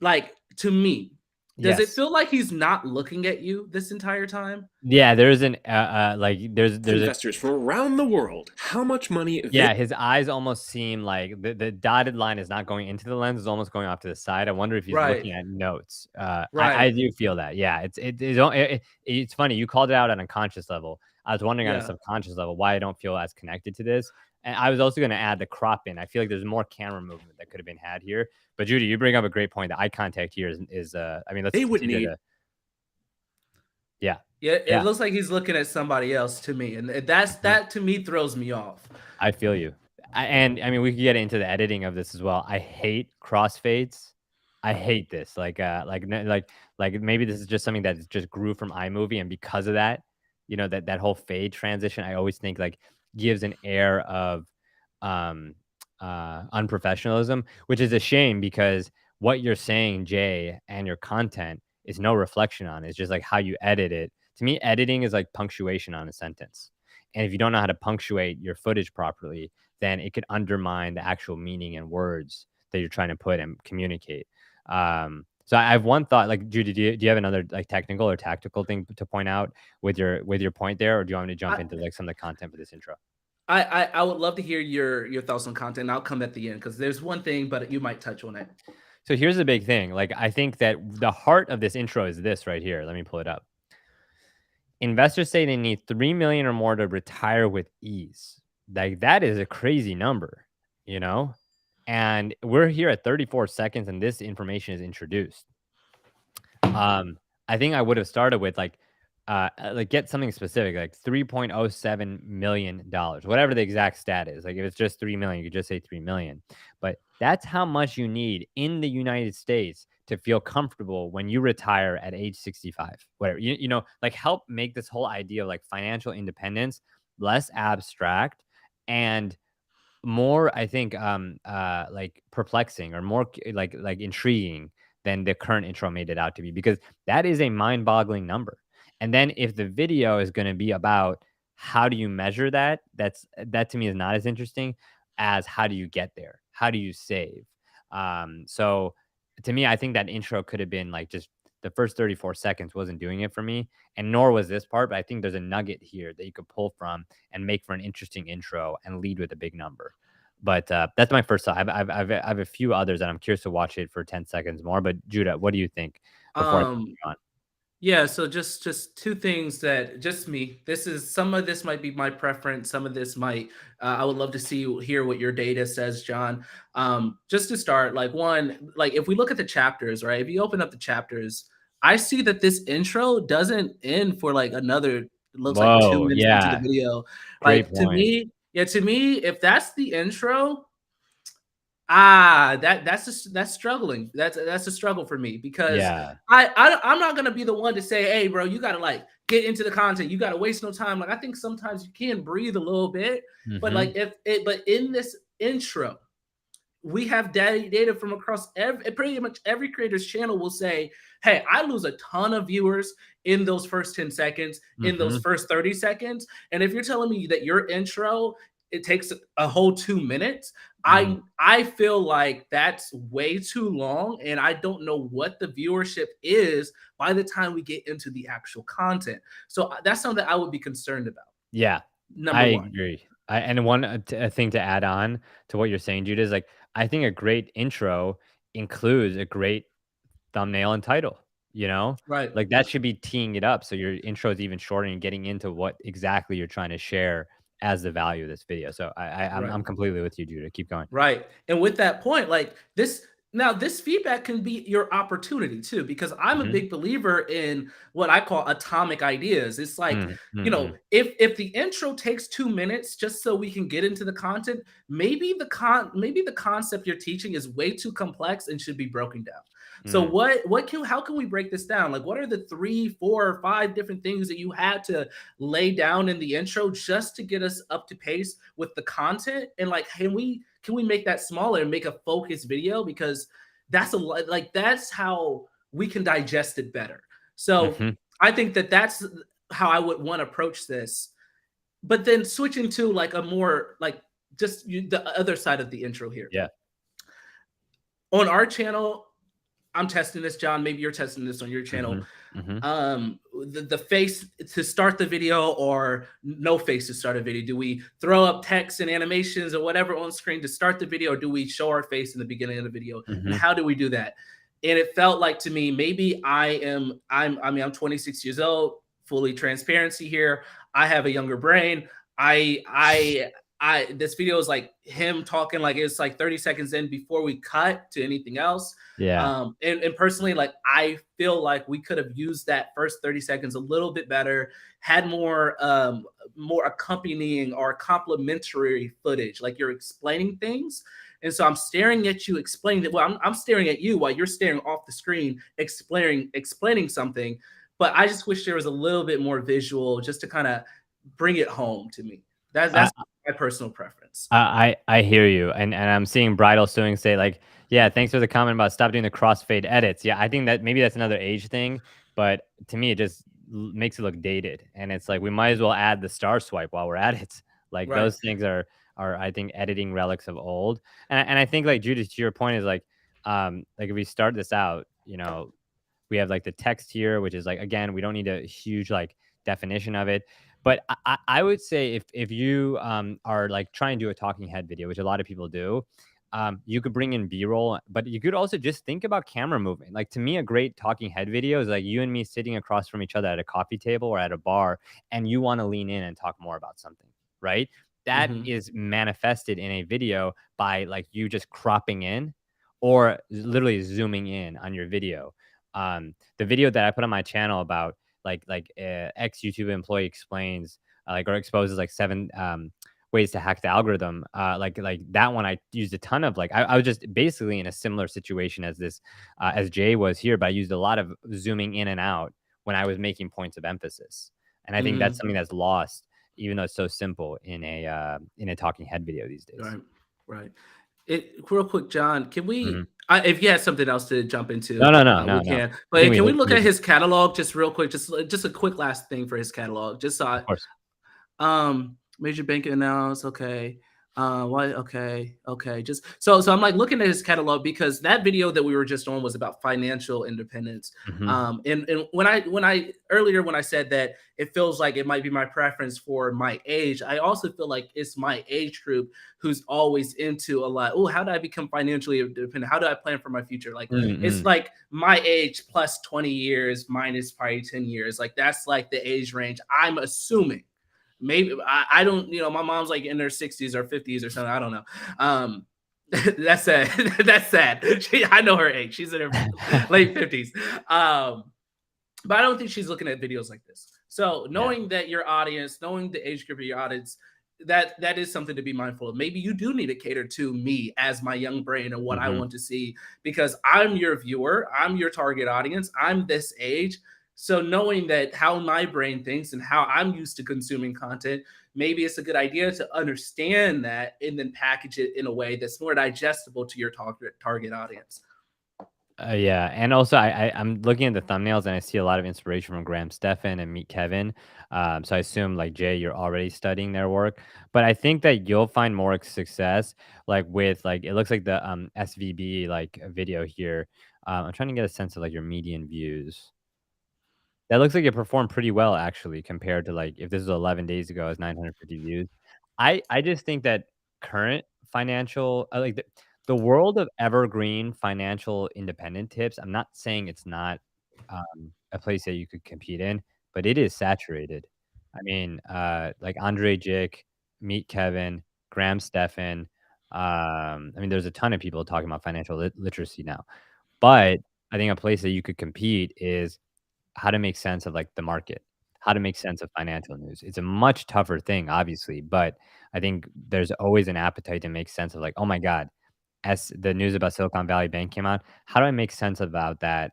A: Like, to me, does it
B: Yes.
A: feel like he's not looking at you this entire time?
B: Yeah, there's an like there's a
H: Investors from around the world, how much money
B: yeah, his eyes almost seem like the dotted line is not going into the lens, it's almost going off to the side. I wonder if he's
A: Right.
B: looking at notes. I
A: Right.
B: do feel that. Yeah, it's funny. You called it out on a conscious level. I was wondering on a
A: Yeah.
B: subconscious level why I don't feel as connected to this. And I was also going to add the crop in. I feel like there's more camera movement that could have been had here. But Judy, you bring up a great point. The eye contact here is I mean, let's
H: they would
B: continue
H: need.
B: yeah.
A: Yeah, it
B: Yeah.
A: looks like he's looking at somebody else to me. And that to me throws me off.
B: I feel you. And I mean, we could get into the editing of this as well. I hate crossfades. I hate this. Like maybe this is just something that just grew from iMovie, and because of that, you know, that whole fade transition, I always think like gives an air of unprofessionalism, which is a shame because what you're saying, Jay, and your content is no reflection on it. It's just like how you edit it. To me, editing is like punctuation on a sentence. And if you don't know how to punctuate your footage properly, then it could undermine the actual meaning and words that you're trying to put and communicate. So I have one thought, like Judy, do you have another like technical or tactical thing to point out with your point there, or do you want me to jump into like some of the content for this intro?
A: I would love to hear your thoughts on content. I'll come at the end because there's one thing, but you might touch on it.
B: So here's the big thing. Like, I think that the heart of this intro is this right here. Let me pull it up. Investors say they need 3 million or more to retire with ease. Like, that is a crazy number, you know? And we're here at 34 seconds and this information is introduced. I think I would have started with like get something specific, like $3.07 million, whatever the exact stat is. Like if it's just 3 million, you could just say 3 million. But that's how much you need in the United States to feel comfortable when you retire at age 65. Whatever, you know, like help make this whole idea of like financial independence less abstract and more, I think, like perplexing or more like intriguing than the current intro made it out to be, because that is a mind-boggling number. And then if the video is going to be about how do you measure that, that to me is not as interesting as how do you get there? How do you save? So to me, I think that intro could have been like just the first 34 seconds wasn't doing it for me, and nor was this part. But I think there's a nugget here that you could pull from and make for an interesting intro and lead with a big number. But that's my first thought. I have a few others that I'm curious to watch it for 10 seconds more. But Judah, what do you think before I move on?
A: Yeah, so just two things that just me. This is some of this might be my preference. Some of this might I would love to hear what your data says, John. Just to start, like one, like if we look at the chapters, right? If you open up the chapters, I see that this intro doesn't end for like another looks like 2 minutes into the video. Like to me, if that's the intro, that's struggling. That's a struggle for me because I'm not gonna be the one to say, hey, bro, you gotta like get into the content. You gotta waste no time. Like I think sometimes you can breathe a little bit, but like but in this intro, we have data from across pretty much every creator's channel will say, hey, I lose a ton of viewers in those first 10 seconds, in those first 30 seconds. And if you're telling me that your intro, it takes a whole 2 minutes, I feel like that's way too long. And I don't know what the viewership is by the time we get into the actual content. So that's something that I would be concerned about.
B: Yeah,
A: Number one.
B: Agree. And one thing to add on to what you're saying, Jude, is like, I think a great intro includes a great thumbnail and title, you know?
A: Right.
B: Like that should be teeing it up so your intro is even shorter and getting into what exactly you're trying to share as the value of this video. So I'm completely with you, Judah. Keep going.
A: Right. And with that point, like this feedback can be your opportunity too, because I'm a big believer in what I call atomic ideas. It's like, you know, if the intro takes 2 minutes just so we can get into the content, maybe the concept you're teaching is way too complex and should be broken down. So how can we break this down? Like, what are the 3, 4, or 5 different things that you had to lay down in the intro just to get us up to pace with the content? And like, can can we make that smaller and make a focused video? Because that's that's how we can digest it better. So I think that that's how I would want to approach this. But then switching to like a more like just the other side of the intro here.
B: Yeah.
A: On our channel, I'm testing this, John. Maybe you're testing this on your channel. The face to start the video or no face to start a video? Do we throw up text and animations or whatever on screen to start the video, or do we show our face in the beginning of the video? And how do we do that? And it felt like to me, maybe I'm 26 years old, fully transparency here. I have a younger brain. This video is like him talking, like it's like 30 seconds in before we cut to anything else.
B: Yeah.
A: And personally, like I feel like we could have used that first 30 seconds a little bit better, had more accompanying or complementary footage, like you're explaining things. And so I'm staring at you explaining it. Well, I'm staring at you while you're staring off the screen, explaining something. But I just wish there was a little bit more visual just to kind of bring it home to me. That's my personal preference.
B: I hear you. And I'm seeing Bridal Sewing say like, yeah, thanks for the comment about stop doing the crossfade edits. Yeah, I think that maybe that's another age thing. But to me, it just makes it look dated. And it's like, we might as well add the star swipe while we're at it. Like those things are I think editing relics of old. And I think like Judith, to your point is like if we start this out, you know, we have like the text here, which is like, again, we don't need a huge like definition of it. But I would say if you are like trying to do a talking head video, which a lot of people do, you could bring in B-roll, but you could also just think about camera movement. Like to me, a great talking head video is like you and me sitting across from each other at a coffee table or at a bar, and you want to lean in and talk more about something, right? That is manifested in a video by like you just cropping in or literally zooming in on your video. The video that I put on my channel about ex YouTube employee explains or exposes like 7 ways to hack the algorithm. Like that one, I used a ton of I was just basically in a similar situation as this as Jay was here, but I used a lot of zooming in and out when I was making points of emphasis. And I think that's something that's lost, even though it's so simple in a talking head video these days.
A: Right. Real quick, John, can we? If you had something else to jump into,
B: no,
A: we can. But can we look at his catalog just real quick? Just a quick last thing for his catalog. Just saw it. Major bank announced. Okay. Why? Okay. Just so I'm like looking at his catalog because that video that we were just on was about financial independence. And when I said that it feels like it might be my preference for my age, I also feel like it's my age group who's always into a lot. Oh, how do I become financially independent? How do I plan for my future? Like it's like my age plus 20 years minus probably 10 years. Like that's like the age range I'm assuming. Maybe I don't, my mom's like in her 60s or 50s or something. I don't know. That's sad. That's sad. I know her age. She's in her late 50s. But I don't think she's looking at videos like this. So knowing that your audience, knowing the age group of your audience, that is something to be mindful of. Maybe you do need to cater to me as my young brain and what I want to see, because I'm your viewer. I'm your target audience. I'm this age. So knowing that how my brain thinks and how I'm used to consuming content, maybe it's a good idea to understand that and then package it in a way that's more digestible to your target audience.
B: Yeah, and also I'm looking at the thumbnails and I see a lot of inspiration from Graham Stephan and Meet Kevin. So I assume like Jay, you're already studying their work, but I think that you'll find more success like with it looks like the SVB video here. I'm trying to get a sense of like your median views. That looks like it performed pretty well, actually, compared to if this was 11 days ago, it was 950 views. I just think that current financial, the world of evergreen financial independent tips. I'm not saying it's not a place that you could compete in, but it is saturated. I mean, like Andre Jick, Meet Kevin, Graham Stephan. I mean, there's a ton of people talking about financial literacy now, but I think a place that you could compete is how to make sense of the market, how to make sense of financial news. It's a much tougher thing, obviously, but I think there's always an appetite to make sense of oh my God, as the news about Silicon Valley Bank came out, how do I make sense about that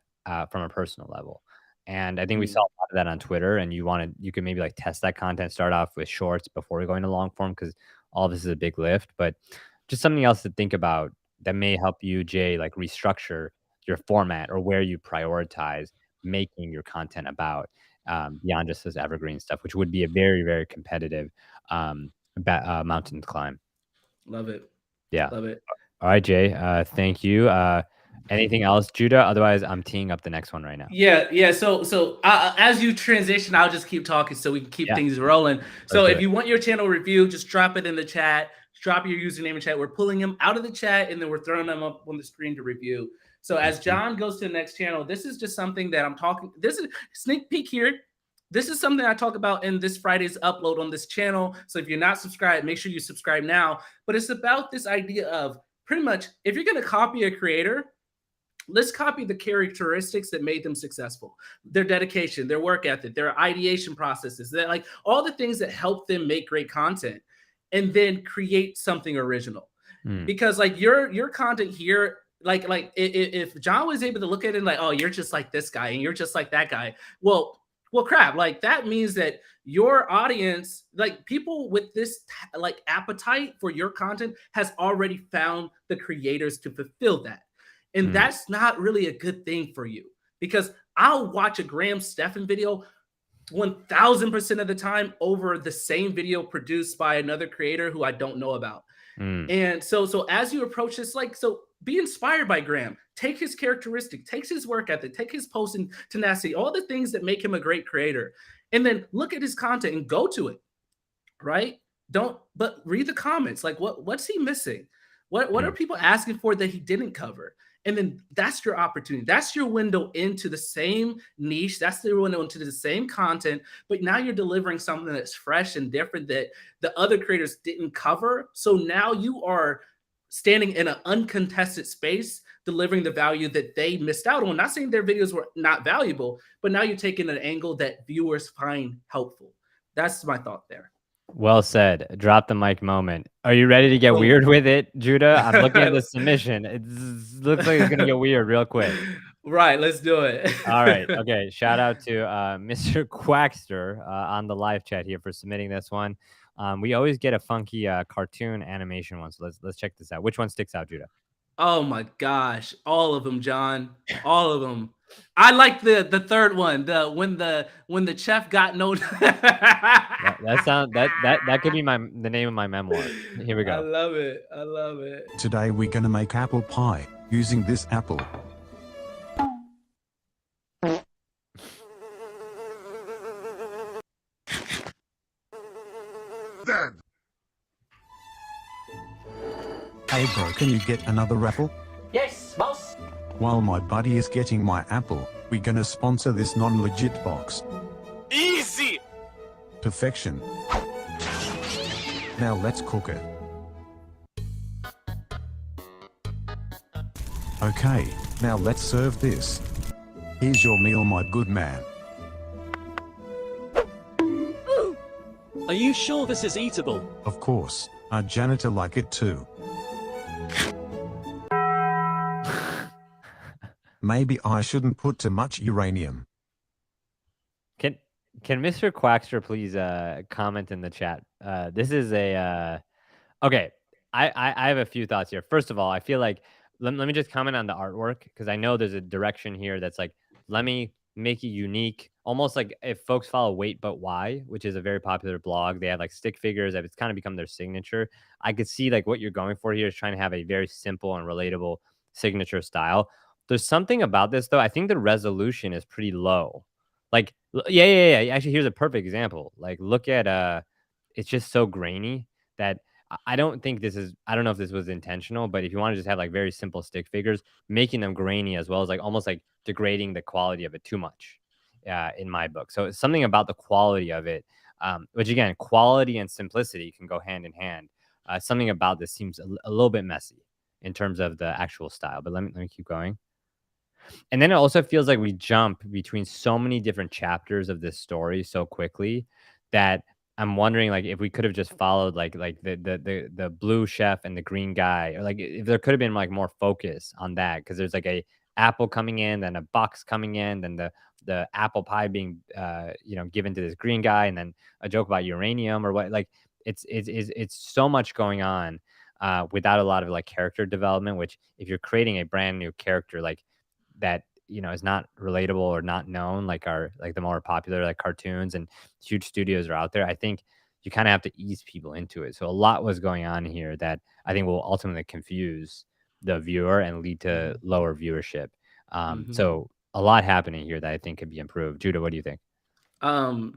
B: from a personal level? And I think we saw a lot of that on Twitter, and you could maybe test that content, start off with shorts before going to long form, because all of this is a big lift. But just something else to think about that may help you, Jay, like restructure your format or where you prioritize making your content about, beyond just this evergreen stuff, which would be a very, very competitive mountain to climb.
A: Love it.
B: Yeah.
A: Love it.
B: All right, Jay. Thank you. Anything else, Judah? Otherwise, I'm teeing up the next one right now.
A: Yeah. So as you transition, I'll just keep talking so we can keep things rolling. So if you want your channel review, just drop it in the chat. Drop your username in chat. We're pulling them out of the chat and then we're throwing them up on the screen to review. So as John goes to the next channel, this is just something that I'm talking. This is sneak peek here. This is something I talk about in this Friday's upload on this channel. So if you're not subscribed, make sure you subscribe now. But it's about this idea of pretty much if you're going to copy a creator, let's copy the characteristics that made them successful, their dedication, their work ethic, their ideation processes, that like all the things that help them make great content, and then create something original. Because like your content here, like if John was able to look at it and like, oh, you're just like this guy and you're just like that guy. Well, crap. Like that means that your audience, like people with this like appetite for your content has already found the creators to fulfill that. And that's not really a good thing for you, because I'll watch a Graham Stephan video 1000% of the time over the same video produced by another creator who I don't know about. And so as you approach this, like, so be inspired by Graham, take his characteristic, take his work ethic, take his posting tenacity, all the things that make him a great creator, and then look at his content and go to it, right? But read the comments. Like what's he missing? What are people asking for that he didn't cover? And then that's your opportunity. That's your window into the same niche. That's the window into the same content. But now you're delivering something that's fresh and different that the other creators didn't cover. So now you are standing in an uncontested space, delivering the value that they missed out on. Not saying their videos were not valuable, but now you're taking an angle that viewers find helpful. That's my thought there.
B: Well said. Drop the mic moment. Are you ready to get weird with it, Judah? I'm looking at the submission. It looks like it's going to get weird real quick.
A: Right. Let's do it.
B: All right. Okay. Shout out to Mr. Quackster on the live chat here for submitting this one. We always get a funky cartoon animation one. So let's check this out. Which one sticks out, Judah?
A: Oh my gosh. All of them, John. All of them. I like the third one. When the chef got no.
B: that could be the name of my memoir. Here we go.
A: I love it. I love it.
I: Today we're gonna make apple pie using this apple.
J: Dead.
I: Hey bro, can you get another apple?
K: Yes, boss.
I: While my buddy is getting my apple, we're gonna sponsor this non-legit box.
J: Easy.
I: Perfection. Now let's cook it. Okay, now let's serve this. Here's your meal, my good man.
K: Are you sure this is eatable?
I: Of course, our janitor like it too. Maybe I shouldn't put too much uranium.
B: Can Mr. Quackster please comment in the chat? This is a okay. I have a few thoughts here. First of all, I feel like let me just comment on the artwork, because I know there's a direction here that's like, let me make it unique. Almost like if folks follow Wait But Why, which is a very popular blog, they have like stick figures that it's kind of become their signature. I could see like what you're going for here is trying to have a very simple and relatable signature style. There's something about this though. I think the resolution is pretty low. Like, yeah. Actually, here's a perfect example. Like, look at it's just so grainy that I don't think this is. I don't know if this was intentional, but if you want to just have like very simple stick figures, making them grainy as well as like almost like degrading the quality of it too much, in my book. So it's something about the quality of it, which again, quality and simplicity can go hand in hand. Something about this seems a little bit messy in terms of the actual style. But let me keep going. And then it also feels like we jump between so many different chapters of this story so quickly that I'm wondering like if we could have just followed like the blue chef and the green guy, or like if there could have been like more focus on that, because there's like a apple coming in, then a box coming in, then the apple pie being given to this green guy, and then a joke about uranium or what. Like it's so much going on. without a lot of like character development, which if you're creating a brand new character like that, is not relatable or not known, like the more popular like cartoons and huge studios are out there, I think you kind of have to ease people into it. So a lot was going on here that I think will ultimately confuse the viewer and lead to lower viewership. So a lot happening here that I think could be improved. Judah, what do you think?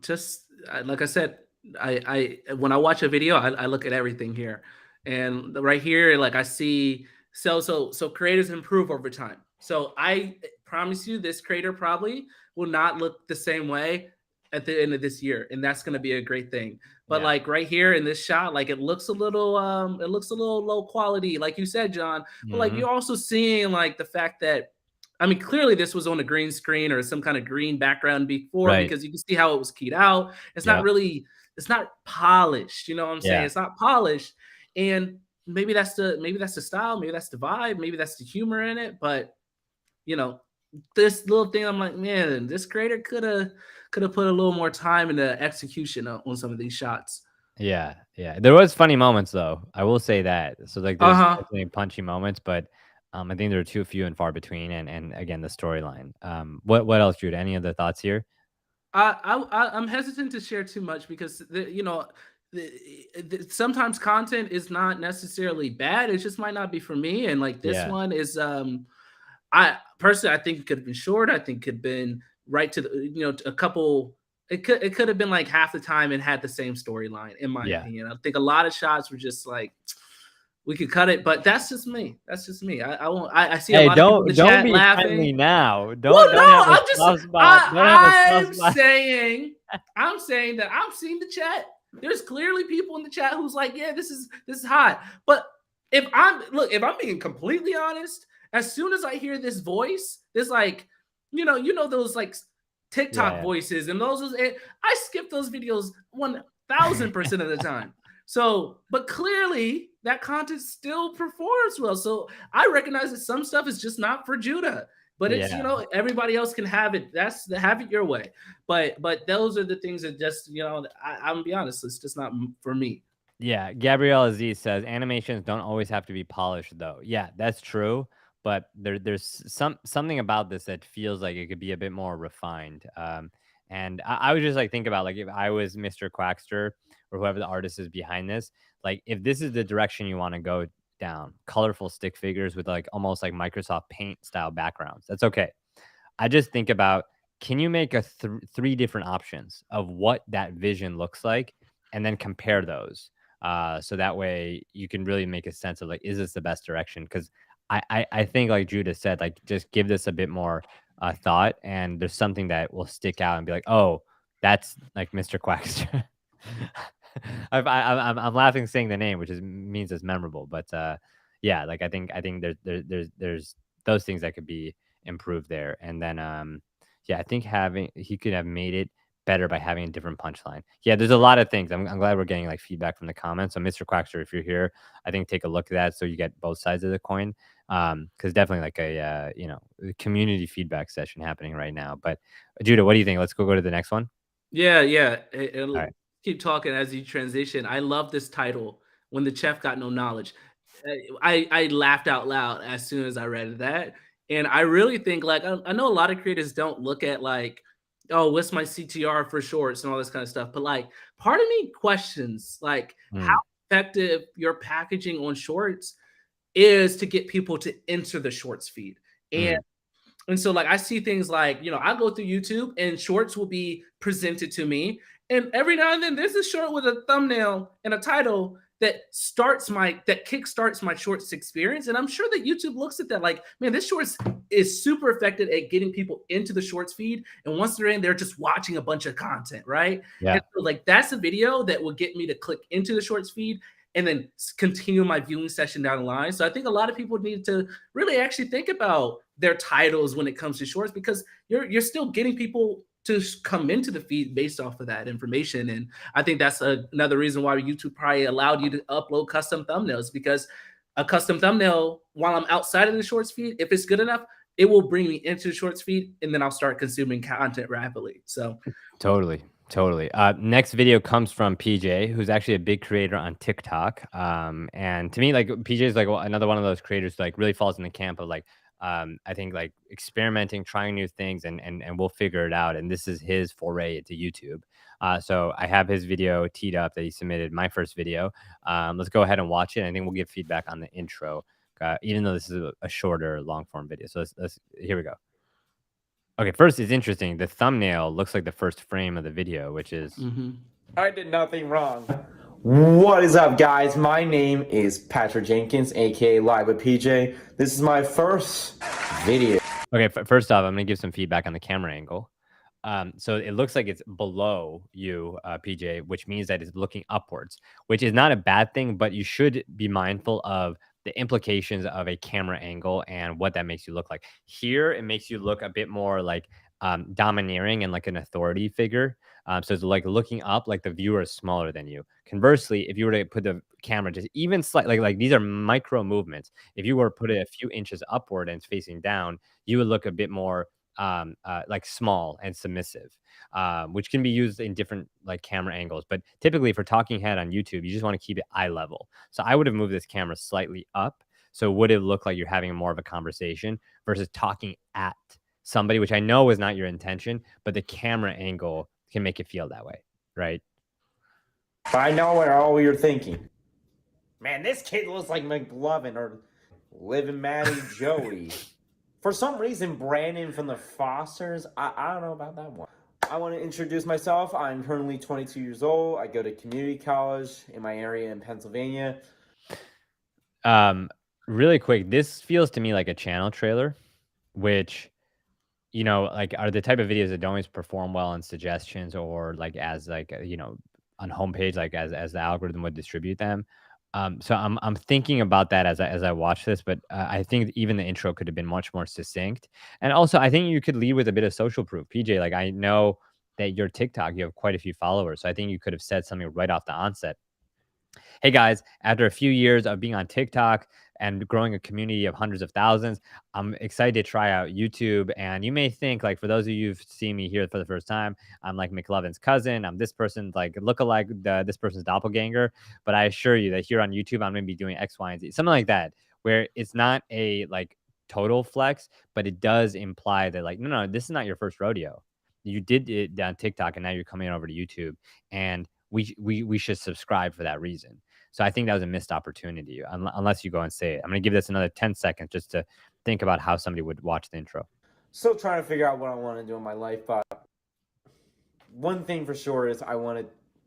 A: Just like I said, I when I watch a video, I look at everything here, and right here, like I see, so creators improve over time. So I promise you, this creator probably will not look the same way at the end of this year, and that's going to be a great thing. But like right here in this shot, like it looks a little low quality, like you said, John. But like you're also seeing like the fact that, I mean, clearly this was on a green screen or some kind of green background before, because you can see how it was keyed out. It's not really, it's not polished. You know what I'm saying? It's not polished, and maybe that's the style, maybe that's the vibe, maybe that's the humor in it. But this little thing, I'm like, man, this creator could have put a little more time into execution on some of these shots.
B: Yeah. There was funny moments though. I will say that. So like there's definitely punchy moments, but I think there are too few and far between. And again, the storyline. What else, Jude? Any other thoughts here?
A: I'm hesitant to share too much because sometimes content is not necessarily bad. It just might not be for me. And like this one is, I personally, I think it could have been short. I think it could have been right to the, a couple. It could have been like half the time and had the same storyline, in my opinion. I think a lot of shots were just like, we could cut it, but that's just me. That's just me. I won't. I see a lot of people in the chat laughing
B: now.
A: I'm saying that I've seen the chat. There's clearly people in the chat who's like, yeah, this is hot. But if I'm being completely honest, as soon as I hear this voice, this like, those like TikTok voices and those, I skip those videos 1000% of the time. So, but clearly that content still performs well. So I recognize that some stuff is just not for Judah, but it's, everybody else can have it. Have it your way. But those are the things that just, I'm gonna be honest, it's just not for me.
B: Yeah. Gabrielle Aziz says animations don't always have to be polished though. Yeah, that's true. But there's something about this that feels like it could be a bit more refined. And I would just like think about like if I was Mr. Quackster or whoever the artist is behind this, like if this is the direction you want to go down, colorful stick figures with like almost like Microsoft Paint style backgrounds, that's okay. I just think about, can you make a three different options of what that vision looks like and then compare those? So that way you can really make a sense of like, is this the best direction? Because I think like Judah said, like just give this a bit more thought, and there's something that will stick out and be like, oh, that's like Mr. Quackster. I'm laughing saying the name, which means it's memorable. But yeah, like I think there's those things that could be improved there. And then I think he could have made it better by having a different punchline. Yeah, there's a lot of things. I'm glad we're getting like feedback from the comments. So Mr. Quackster, if you're here, I think take a look at that so you get both sides of the coin. Because definitely like a community feedback session happening right now. But Judah, what do you think? Let's go to the next one.
A: Yeah.
B: All right.
A: Keep talking as you transition. I love this title, When the Chef Got No Knowledge. I laughed out loud as soon as I read that. And I really think like, I know a lot of creators don't look at like, oh, what's my CTR for shorts and all this kind of stuff. But like part of me questions like how effective your packaging on shorts is to get people to enter the shorts feed. And so like I see things like, I go through YouTube and shorts will be presented to me. And every now and then there's a short with a thumbnail and a title that kickstarts my shorts experience. And I'm sure that YouTube looks at that like, man, this shorts is super effective at getting people into the shorts feed. And once they're in, they're just watching a bunch of content, right?
B: Yeah.
A: And so like that's a video that will get me to click into the shorts feed and then continue my viewing session down the line. So I think a lot of people need to really actually think about their titles when it comes to shorts, because you're still getting people to come into the feed based off of that information. And I think that's another reason why YouTube probably allowed you to upload custom thumbnails, because a custom thumbnail, while I'm outside of the shorts feed, if it's good enough, it will bring me into the shorts feed, and then I'll start consuming content rapidly. So
B: Totally. Next video comes from PJ, who's actually a big creator on TikTok. And to me, like PJ is like another one of those creators who, like, really falls in the camp of like, I think like experimenting, trying new things, and we'll figure it out. And this is his foray into YouTube. So I have his video teed up that he submitted, my first video. Let's go ahead and watch it. I think we'll give feedback on the intro, even though this is a shorter long form video. So let's here we go. Okay, first, it's interesting. The thumbnail looks like the first frame of the video, which is...
L: I did nothing wrong. What is up, guys? My name is Patrick Jenkins, aka Live with PJ. This is my first video.
B: Okay, first off, I'm going to give some feedback on the camera angle. So it looks like it's below you, PJ, which means that it's looking upwards, which is not a bad thing, but you should be mindful of the implications of a camera angle and what that makes you look like. Here, it makes you look a bit more like domineering and like an authority figure. So it's like looking up, like the viewer is smaller than you. Conversely, if you were to put the camera just even slightly, like these are micro movements. If you were to put it a few inches upward and it's facing down, you would look a bit more like small and submissive, which can be used in different like camera angles. But typically for talking head on YouTube, you just want to keep it eye level. So I would have moved this camera slightly up. So would it look like you're having more of a conversation versus talking at somebody, which I know was not your intention, but the camera angle can make it feel that way, right?
L: I know what all you're thinking. Man, this kid looks like McLovin or Living Maddie Joey. For some reason, Brandon from the Fosters, I don't know about that one. I want to introduce myself. I'm currently 22 years old. I go to community college in my area in Pennsylvania.
B: Really quick, this feels to me like a channel trailer, which, you know, like are the type of videos that don't always perform well in suggestions or like as like, you know, on homepage, like as the algorithm would distribute them. So I'm thinking about that as I watch this, but I think even the intro could have been much more succinct. And also, I think you could lead with a bit of social proof. PJ, like I know that your TikTok, you have quite a few followers. So I think you could have said something right off the onset. Hey guys, after a few years of being on TikTok and growing a community of hundreds of thousands, I'm excited to try out YouTube. And you may think, like, for those of you who've seen me here for the first time, I'm like McLovin's cousin. I'm this person's like lookalike, this person's doppelganger. But I assure you that here on YouTube, I'm going to be doing X, Y, and Z, something like that, where it's not a like total flex, but it does imply that like, no, this is not your first rodeo. You did it on TikTok, and now you're coming over to YouTube, and we should subscribe for that reason. So I think that was a missed opportunity, unless you go and say it. I'm going to give this another 10 seconds just to think about how somebody would watch the intro.
L: Still trying to figure out what I want to do in my life, but one thing for sure is I want to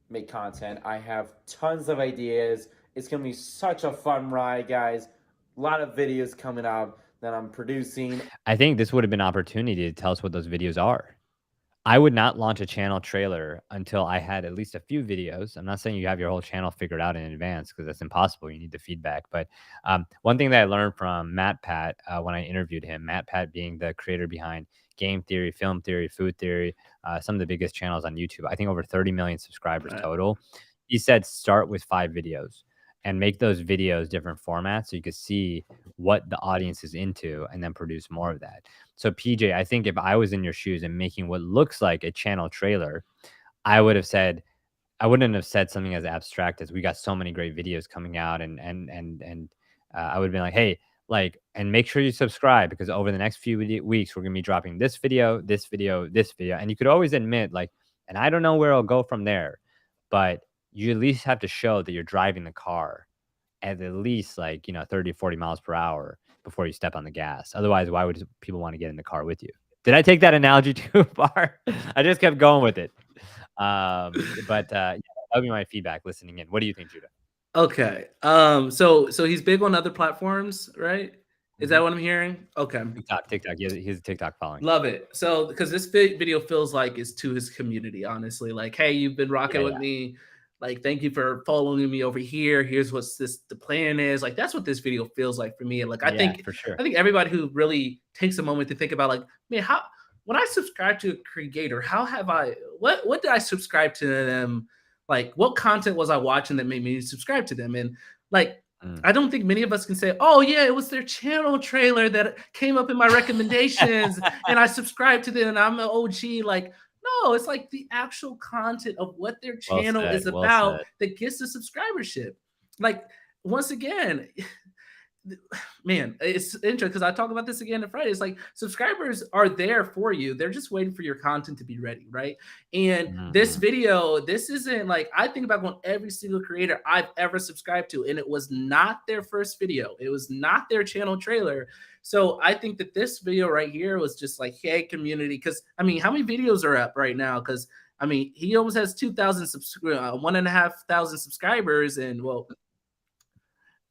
L: make content. I have tons of ideas. It's going to be such a fun ride, guys. A lot of videos coming out that I'm producing.
B: I think this would have been an opportunity to tell us what those videos are. I would not launch a channel trailer until I had at least a few videos. I'm not saying you have your whole channel figured out in advance, because that's impossible. You need the feedback. But one thing that I learned from Matt Pat when I interviewed him, Matt Pat being the creator behind Game Theory, Film Theory, Food Theory, some of the biggest channels on YouTube, I think over 30 million subscribers total. He said start with 5 videos and make those videos different formats so you can see what the audience is into and then produce more of that. So PJ, I think if I was in your shoes and making what looks like a channel trailer, I wouldn't have said something as abstract as we got so many great videos coming out, and I would have been like, hey, like, and make sure you subscribe, because over the next few weeks we're gonna be dropping this video, this video, this video. And you could always admit, like, and I don't know where I'll go from there, but you at least have to show that you're driving the car at least like, 30 or 40 miles per hour before you step on the gas. Otherwise, why would people want to get in the car with you? Did I take that analogy too far? I just kept going with it. Yeah, that would be my feedback listening in. What do you think, Judah?
A: Okay. So he's big on other platforms, right? Is that what I'm hearing? Okay.
B: TikTok. He's a TikTok following.
A: Love it. So, because this video feels like it's to his community, honestly. Like, hey, you've been rocking with me. Like, thank you for following me over here. Here's what the plan is. Like, that's what this video feels like for me. And like, I think
B: for sure.
A: I think everybody who really takes a moment to think about, like, man, when I subscribe to a creator, what did I subscribe to them? Like, what content was I watching that made me subscribe to them? And like, I don't think many of us can say, oh yeah, it was their channel trailer that came up in my recommendations and I subscribed to them and I'm an OG. Like, no, it's like the actual content of what their channel is about that gets the subscribership. Like, once again, man, it's interesting because I talk about this again on Friday. It's like subscribers are there for you. They're just waiting for your content to be ready, right? And this video, this isn't like, I think about on every single creator I've ever subscribed to, and it was not their first video. It was not their channel trailer. So I think that this video right here was just like, hey, community, because I mean, how many videos are up right now? Because I mean, he almost has 2,000 1,500 subscribers, and well,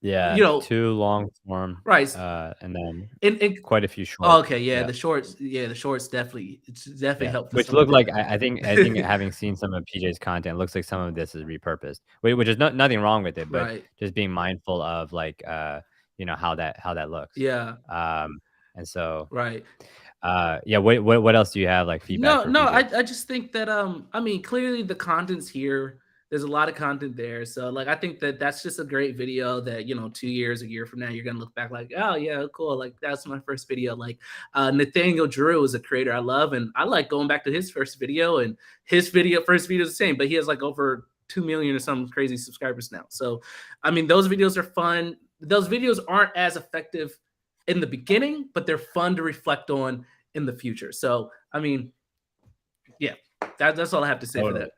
B: yeah,
A: you know,
B: 2 long form,
A: right,
B: and then
A: and
B: quite a few shorts.
A: Okay, yeah, the shorts, definitely, it's definitely helped.
B: Which look like I think having seen some of PJ's content, looks like some of this is repurposed, which is nothing wrong with it, but just being mindful of like you know, how that looks.
A: Yeah.
B: And so
A: yeah,
B: what else do you have, like, feedback?
A: No, I just think that I mean, clearly the content's here. There's a lot of content there. So like, I think that that's just a great video that, you know, 2 years, a year from now, you're going to look back like, oh yeah, cool. Like, that's my first video. Like Nathaniel Drew is a creator I love. And I like going back to his first video, and his first video is the same, but he has like over 2 million or some crazy subscribers now. So, I mean, those videos are fun. Those videos aren't as effective in the beginning, but they're fun to reflect on in the future. So, I mean, yeah, that's all I have to say for that.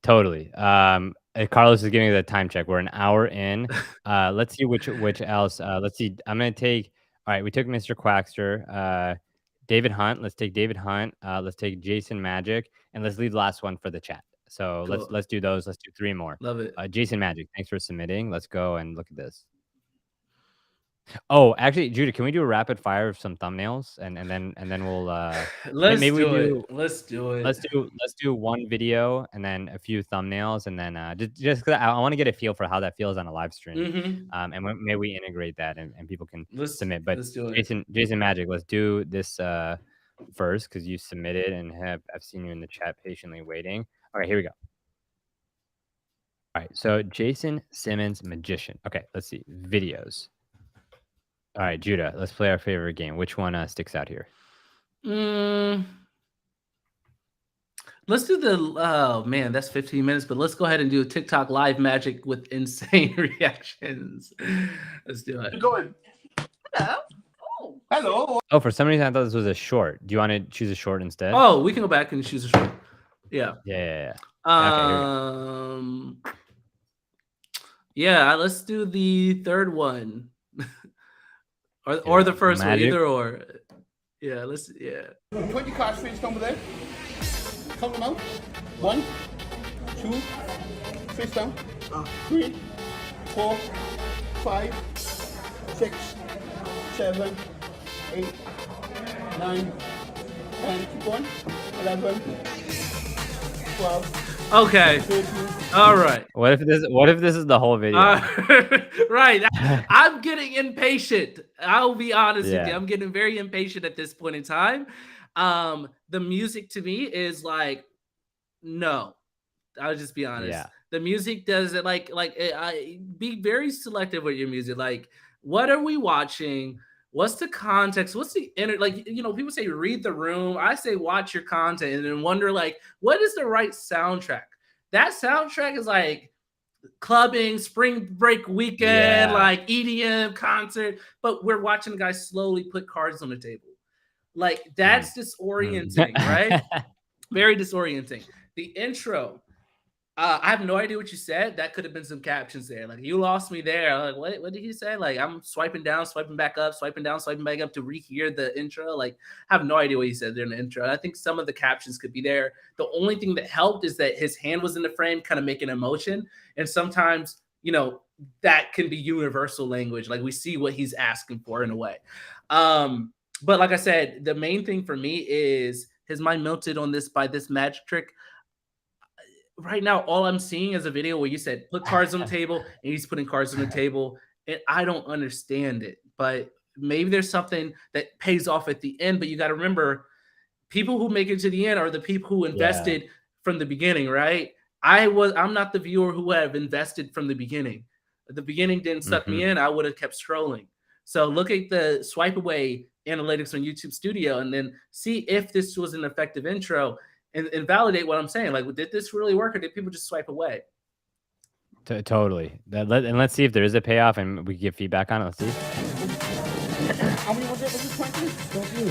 B: Totally. Carlos is giving it a time check. We're an hour in. Let's see which else. Let's see. I'm gonna take. All right, we took Mr. Quackster. David Hunt. Let's take David Hunt. Let's take Jason Magic, and let's leave the last one for the chat. So
A: Cool.
B: let's do those. Let's do 3 more.
A: Love it.
B: Jason Magic, thanks for submitting. Let's go and look at this. Oh, actually, Judah, can we do a rapid fire of some thumbnails, and then we'll
A: let's
B: maybe
A: do
B: we
A: it.
B: do
A: Let's do it.
B: Let's do one video and then a few thumbnails, and then just cause I want to get a feel for how that feels on a live stream. And maybe we integrate that and people can submit. But
A: let's do it.
B: Jason Magic, let's do this first because you submitted and I've seen you in the chat patiently waiting. All right, here we go. All right, so Jason Simmons Magician. Okay, let's see videos. All right, Judah, let's play our favorite game. Which one sticks out here?
A: Let's do the, oh man, that's 15 minutes, but let's go ahead and do a TikTok live magic with insane reactions. Let's do it.
J: Going.
F: Hello.
J: Oh. Hello.
B: Oh, for some reason I thought this was a short. Do you want to choose a short instead?
A: Oh, we can go back and choose a short. Yeah.
B: Yeah.
A: Okay, yeah, let's do the third one. or the first one, either or. Yeah, let's,
J: 20 cards for each number there. Count them out. 1, 2, face down. 3, 4, 5, 6, 7, 8, 9, 10, keep going. 11, 12.
A: Okay.
J: 13.
A: All right.
B: What if this is the whole video?
A: Right. I'm getting impatient. I'll be honest with you. I'm getting very impatient at this point in time. The music to me is like, no. I'll just be honest.
B: Yeah.
A: The music does it be very selective with your music. Like, what are we watching? What's the context? What's the like, you know, people say read the room. I say watch your content and then wonder like, what is the right soundtrack? That soundtrack is like clubbing, spring break weekend, like EDM concert, but we're watching guys slowly put cards on the table. Like, that's disorienting, right? Very disorienting. The intro, I have no idea what you said. That could have been some captions there. Like, you lost me there. Like, what did he say? Like, I'm swiping down, swiping back up, swiping down, swiping back up to rehear the intro. Like, I have no idea what he said there in the intro. And I think some of the captions could be there. The only thing that helped is that his hand was in the frame, kind of making emotion. And sometimes, you know, that can be universal language. Like, we see what he's asking for in a way. But like I said, the main thing for me is his mind melted on this by this magic trick. Right now, all I'm seeing is a video where you said put cards on the table, and he's putting cards on the table, and I don't understand it. But maybe there's something that pays off at the end. But you got to remember, people who make it to the end are the people who invested from the beginning, right? I'm not the viewer who have invested from the beginning. at the beginning didn't suck me in, I would have kept scrolling. So look at the swipe away analytics on YouTube Studio and then see if this was an effective intro and validate what I'm saying. Like, did this really work or did people just swipe away?
B: Totally. And let's see if there is a payoff and we give feedback on it. Let's see.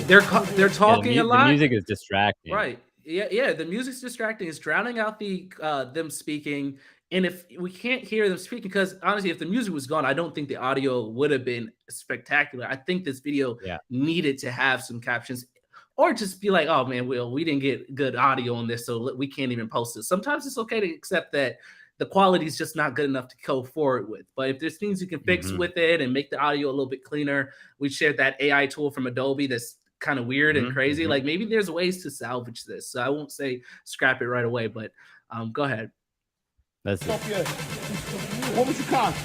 A: They're talking a lot.
B: The music is distracting.
A: Right. Yeah. The music's distracting. It's drowning out the them speaking. And if we can't hear them speaking, because honestly, if the music was gone, I don't think the audio would have been spectacular. I think this video needed to have some captions, or just be like, "Oh man, we didn't get good audio on this, so we can't even post it." Sometimes it's okay to accept that the quality is just not good enough to go forward with. But if there's things you can fix with it and make the audio a little bit cleaner, we shared that AI tool from Adobe that's kind of weird and crazy. Like maybe there's ways to salvage this. So I won't say scrap it right away, but go ahead.
B: That's it.
J: What was your cost?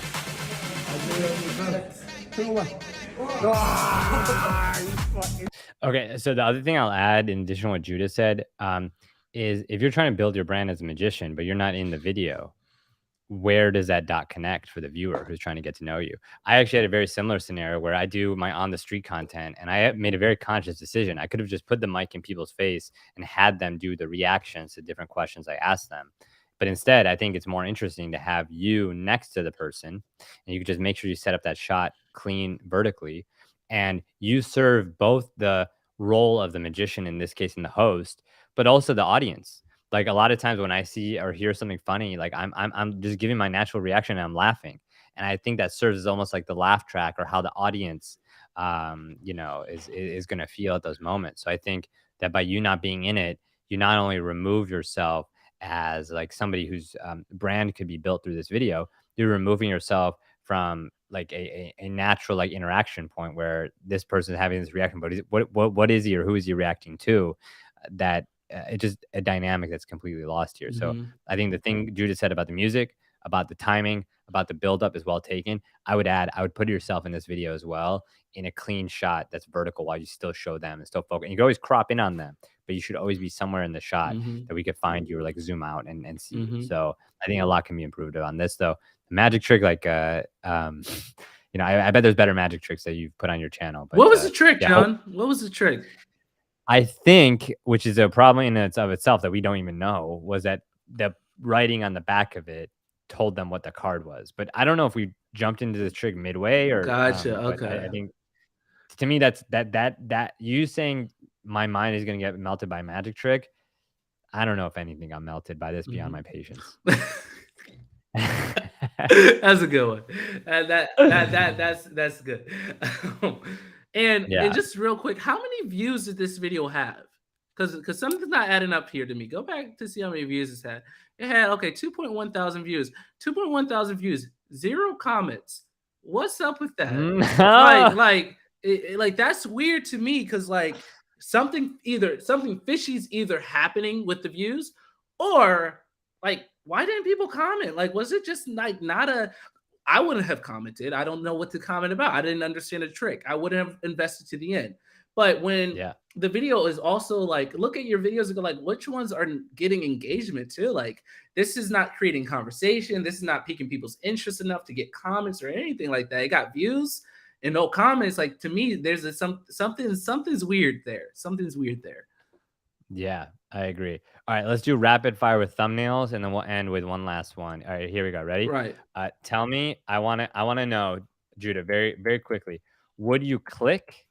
B: Okay, so the other thing I'll add in addition to what Judah said is if you're trying to build your brand as a magician, but you're not in the video, where does that dot connect for the viewer who's trying to get to know you? I actually had a very similar scenario where I do my on the street content and I made a very conscious decision. I could have just put the mic in people's face and had them do the reactions to different questions I asked them. But instead, I think it's more interesting to have you next to the person and you can just make sure you set up that shot clean vertically and you serve both the role of the magician, in this case, in the host, but also the audience. Like a lot of times when I see or hear something funny, like I'm just giving my natural reaction and I'm laughing. And I think that serves as almost like the laugh track or how the audience, is going to feel at those moments. So I think that by you not being in it, you not only remove yourself as like somebody whose brand could be built through this video, you're removing yourself from like a natural like interaction point where this person is having this reaction, but what is he or who is he reacting to? That it's just a dynamic that's completely lost here. So I think the thing Judah said about the music, about the timing, about the buildup is well taken. I would put yourself in this video as well in a clean shot that's vertical while you still show them and still focus. And you can always crop in on them, but you should always be somewhere in the shot that we could find you or like zoom out and see you. So I think a lot can be improved on this though. The magic trick, like, I bet there's better magic tricks that you've put on your channel. But,
A: what was the trick, John? What was the trick?
B: I think, which is a problem in and of itself that we don't even know, was that the writing on the back of it told them what the card was. But I don't know if we jumped into the trick midway or.
A: Gotcha. Okay.
B: I think to me that you saying my mind is going to get melted by a magic trick. I don't know if anything got melted by this beyond my patience.
A: That's a good one. That's good. And just real quick, how many views did this video have? Because something's not adding up here to me. Go back to see how many views it's had. It had 2.1 thousand views. 2.1 thousand views. 0 comments. What's up with that? Like that's weird to me because like something fishy is either happening with the views or like why didn't people comment? Like was it just like not a I wouldn't have commented. I don't know what to comment about. I didn't understand the trick. I wouldn't have invested to the end. But when the video is also like, look at your videos and go like, which ones are getting engagement too? Like, this is not creating conversation. This is not piquing people's interest enough to get comments or anything like that. It got views and no comments. Like to me, there's something's weird there. Something's weird there.
B: Yeah, I agree. All right, let's do rapid fire with thumbnails, and then we'll end with one last one. All right, here we go. Ready?
A: Right.
B: Tell me. I want to know, Judah, very very quickly. Would you click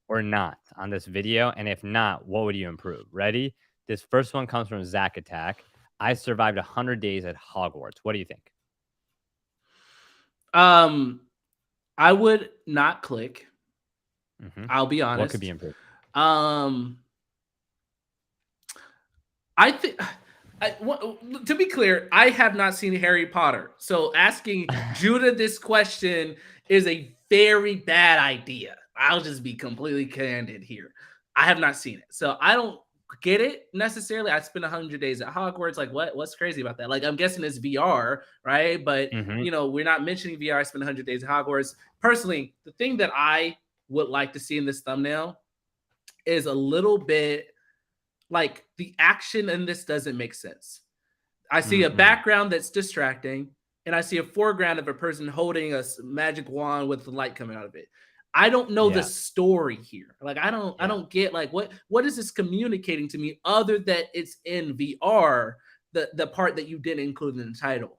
B: or not on this video? And if not, what would you improve? Ready? This first one comes from Zach Attack. I survived 100 days at Hogwarts. What do you think?
A: I would not click. I'll be honest.
B: What could be improved?
A: I think, to be clear, I have not seen Harry Potter. So asking Judah this question is a very bad idea. I'll just be completely candid here. I have not seen it. So I don't get it necessarily. I spent 100 days at Hogwarts. Like what's crazy about that? Like I'm guessing it's VR, right? But we're not mentioning VR. I spent 100 days at Hogwarts. Personally, the thing that I would like to see in this thumbnail is a little bit like the action in this doesn't make sense. I see a background that's distracting. and I see a foreground of a person holding a magic wand with the light coming out of it. I don't know the story here. Like I don't get like what is this communicating to me other that it's in VR, the part that you didn't include in the title.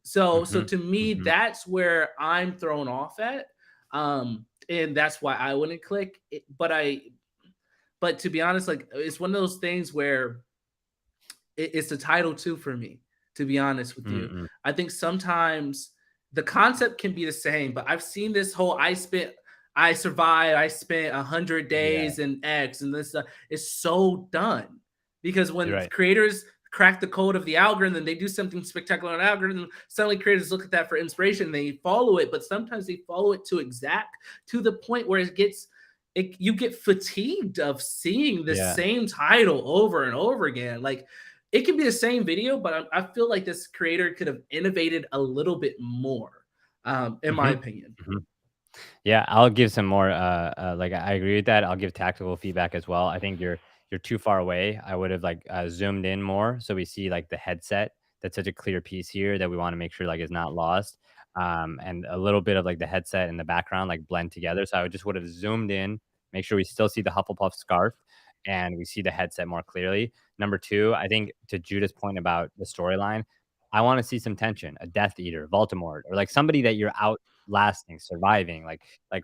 A: So to me, that's where I'm thrown off at. And that's why I wouldn't click it, but to be honest, like it's one of those things where it's the title too for me, to be honest with you. I think sometimes the concept can be the same, but I've seen this whole I spent 100 days in X and this stuff is so done because when creators crack the code of the algorithm, they do something spectacular on the algorithm, suddenly creators look at that for inspiration, they follow it, but sometimes they follow it to the point where you get fatigued of seeing the same title over and over again. Like it can be the same video, but I feel like this creator could have innovated a little bit more, in my opinion.
B: Yeah, I'll give some more. Like I agree with that. I'll give tactical feedback as well. I think you're too far away. I would have like zoomed in more so we see like the headset. That's such a clear piece here that we want to make sure like is not lost. And a little bit of like the headset in the background like blend together. So I would have zoomed in, make sure we still see the Hufflepuff scarf, and we see the headset more clearly. Number two, I think to Judah's point about the storyline, I want to see some tension, a Death Eater, Voldemort, or like somebody that you're outlasting, surviving, like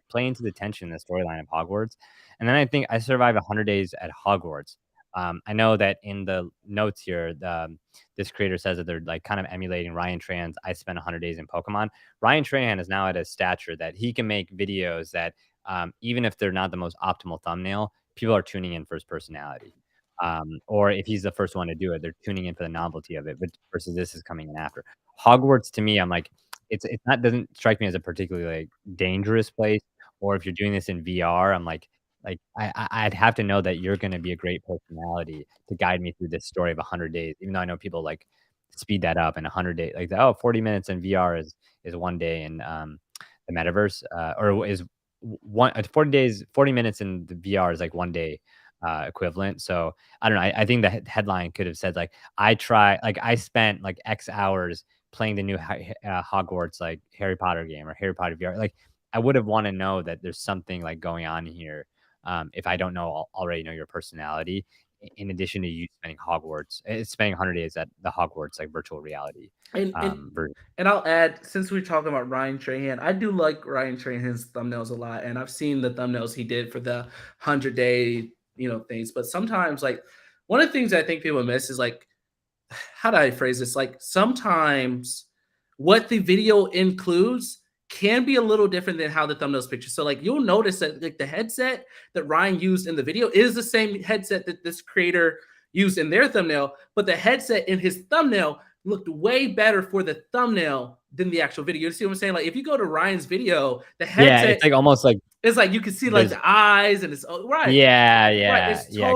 B: play into the tension in the storyline of Hogwarts. And then I think I survived 100 days at Hogwarts. I know that in the notes here, this creator says that they're like kind of emulating Ryan Tran's I spent 100 days in Pokemon. Ryan Tran is now at a stature that he can make videos that even if they're not the most optimal thumbnail, people are tuning in for his personality. Or if he's the first one to do it, they're tuning in for the novelty of it. But versus this is coming in after. Hogwarts to me, I'm like, it's not doesn't strike me as a particularly like dangerous place. Or if you're doing this in VR, I'm like I'd have to know that you're going to be a great personality to guide me through this story of 100 days. Even though I know people like speed that up in 100 days, like 40 minutes in VR is 1 day in the metaverse, or is 40 minutes in the VR is like 1 day equivalent. So I don't know. I think the headline could have said like I spent like X hours playing the new Hogwarts like Harry Potter game or Harry Potter VR. Like I would have want to know that there's something like going on here. If I don't already know your personality, in addition to you spending 100 days at the Hogwarts like virtual reality.
A: And I'll add, since we're talking about Ryan Trahan, I do like Ryan Trahan's thumbnails a lot, and I've seen the thumbnails he did for the 100-day things. But sometimes, like one of the things I think people miss is like, how do I phrase this? Like sometimes what the video includes can be a little different than how the thumbnails picture. So like you'll notice that like the headset that Ryan used in the video is the same headset that this creator used in their thumbnail, but the headset in his thumbnail looked way better for the thumbnail than the actual video. You see what I'm saying? Like if you go to Ryan's video, the headset,
B: it's like almost like
A: it's like you can see like the eyes and it's right.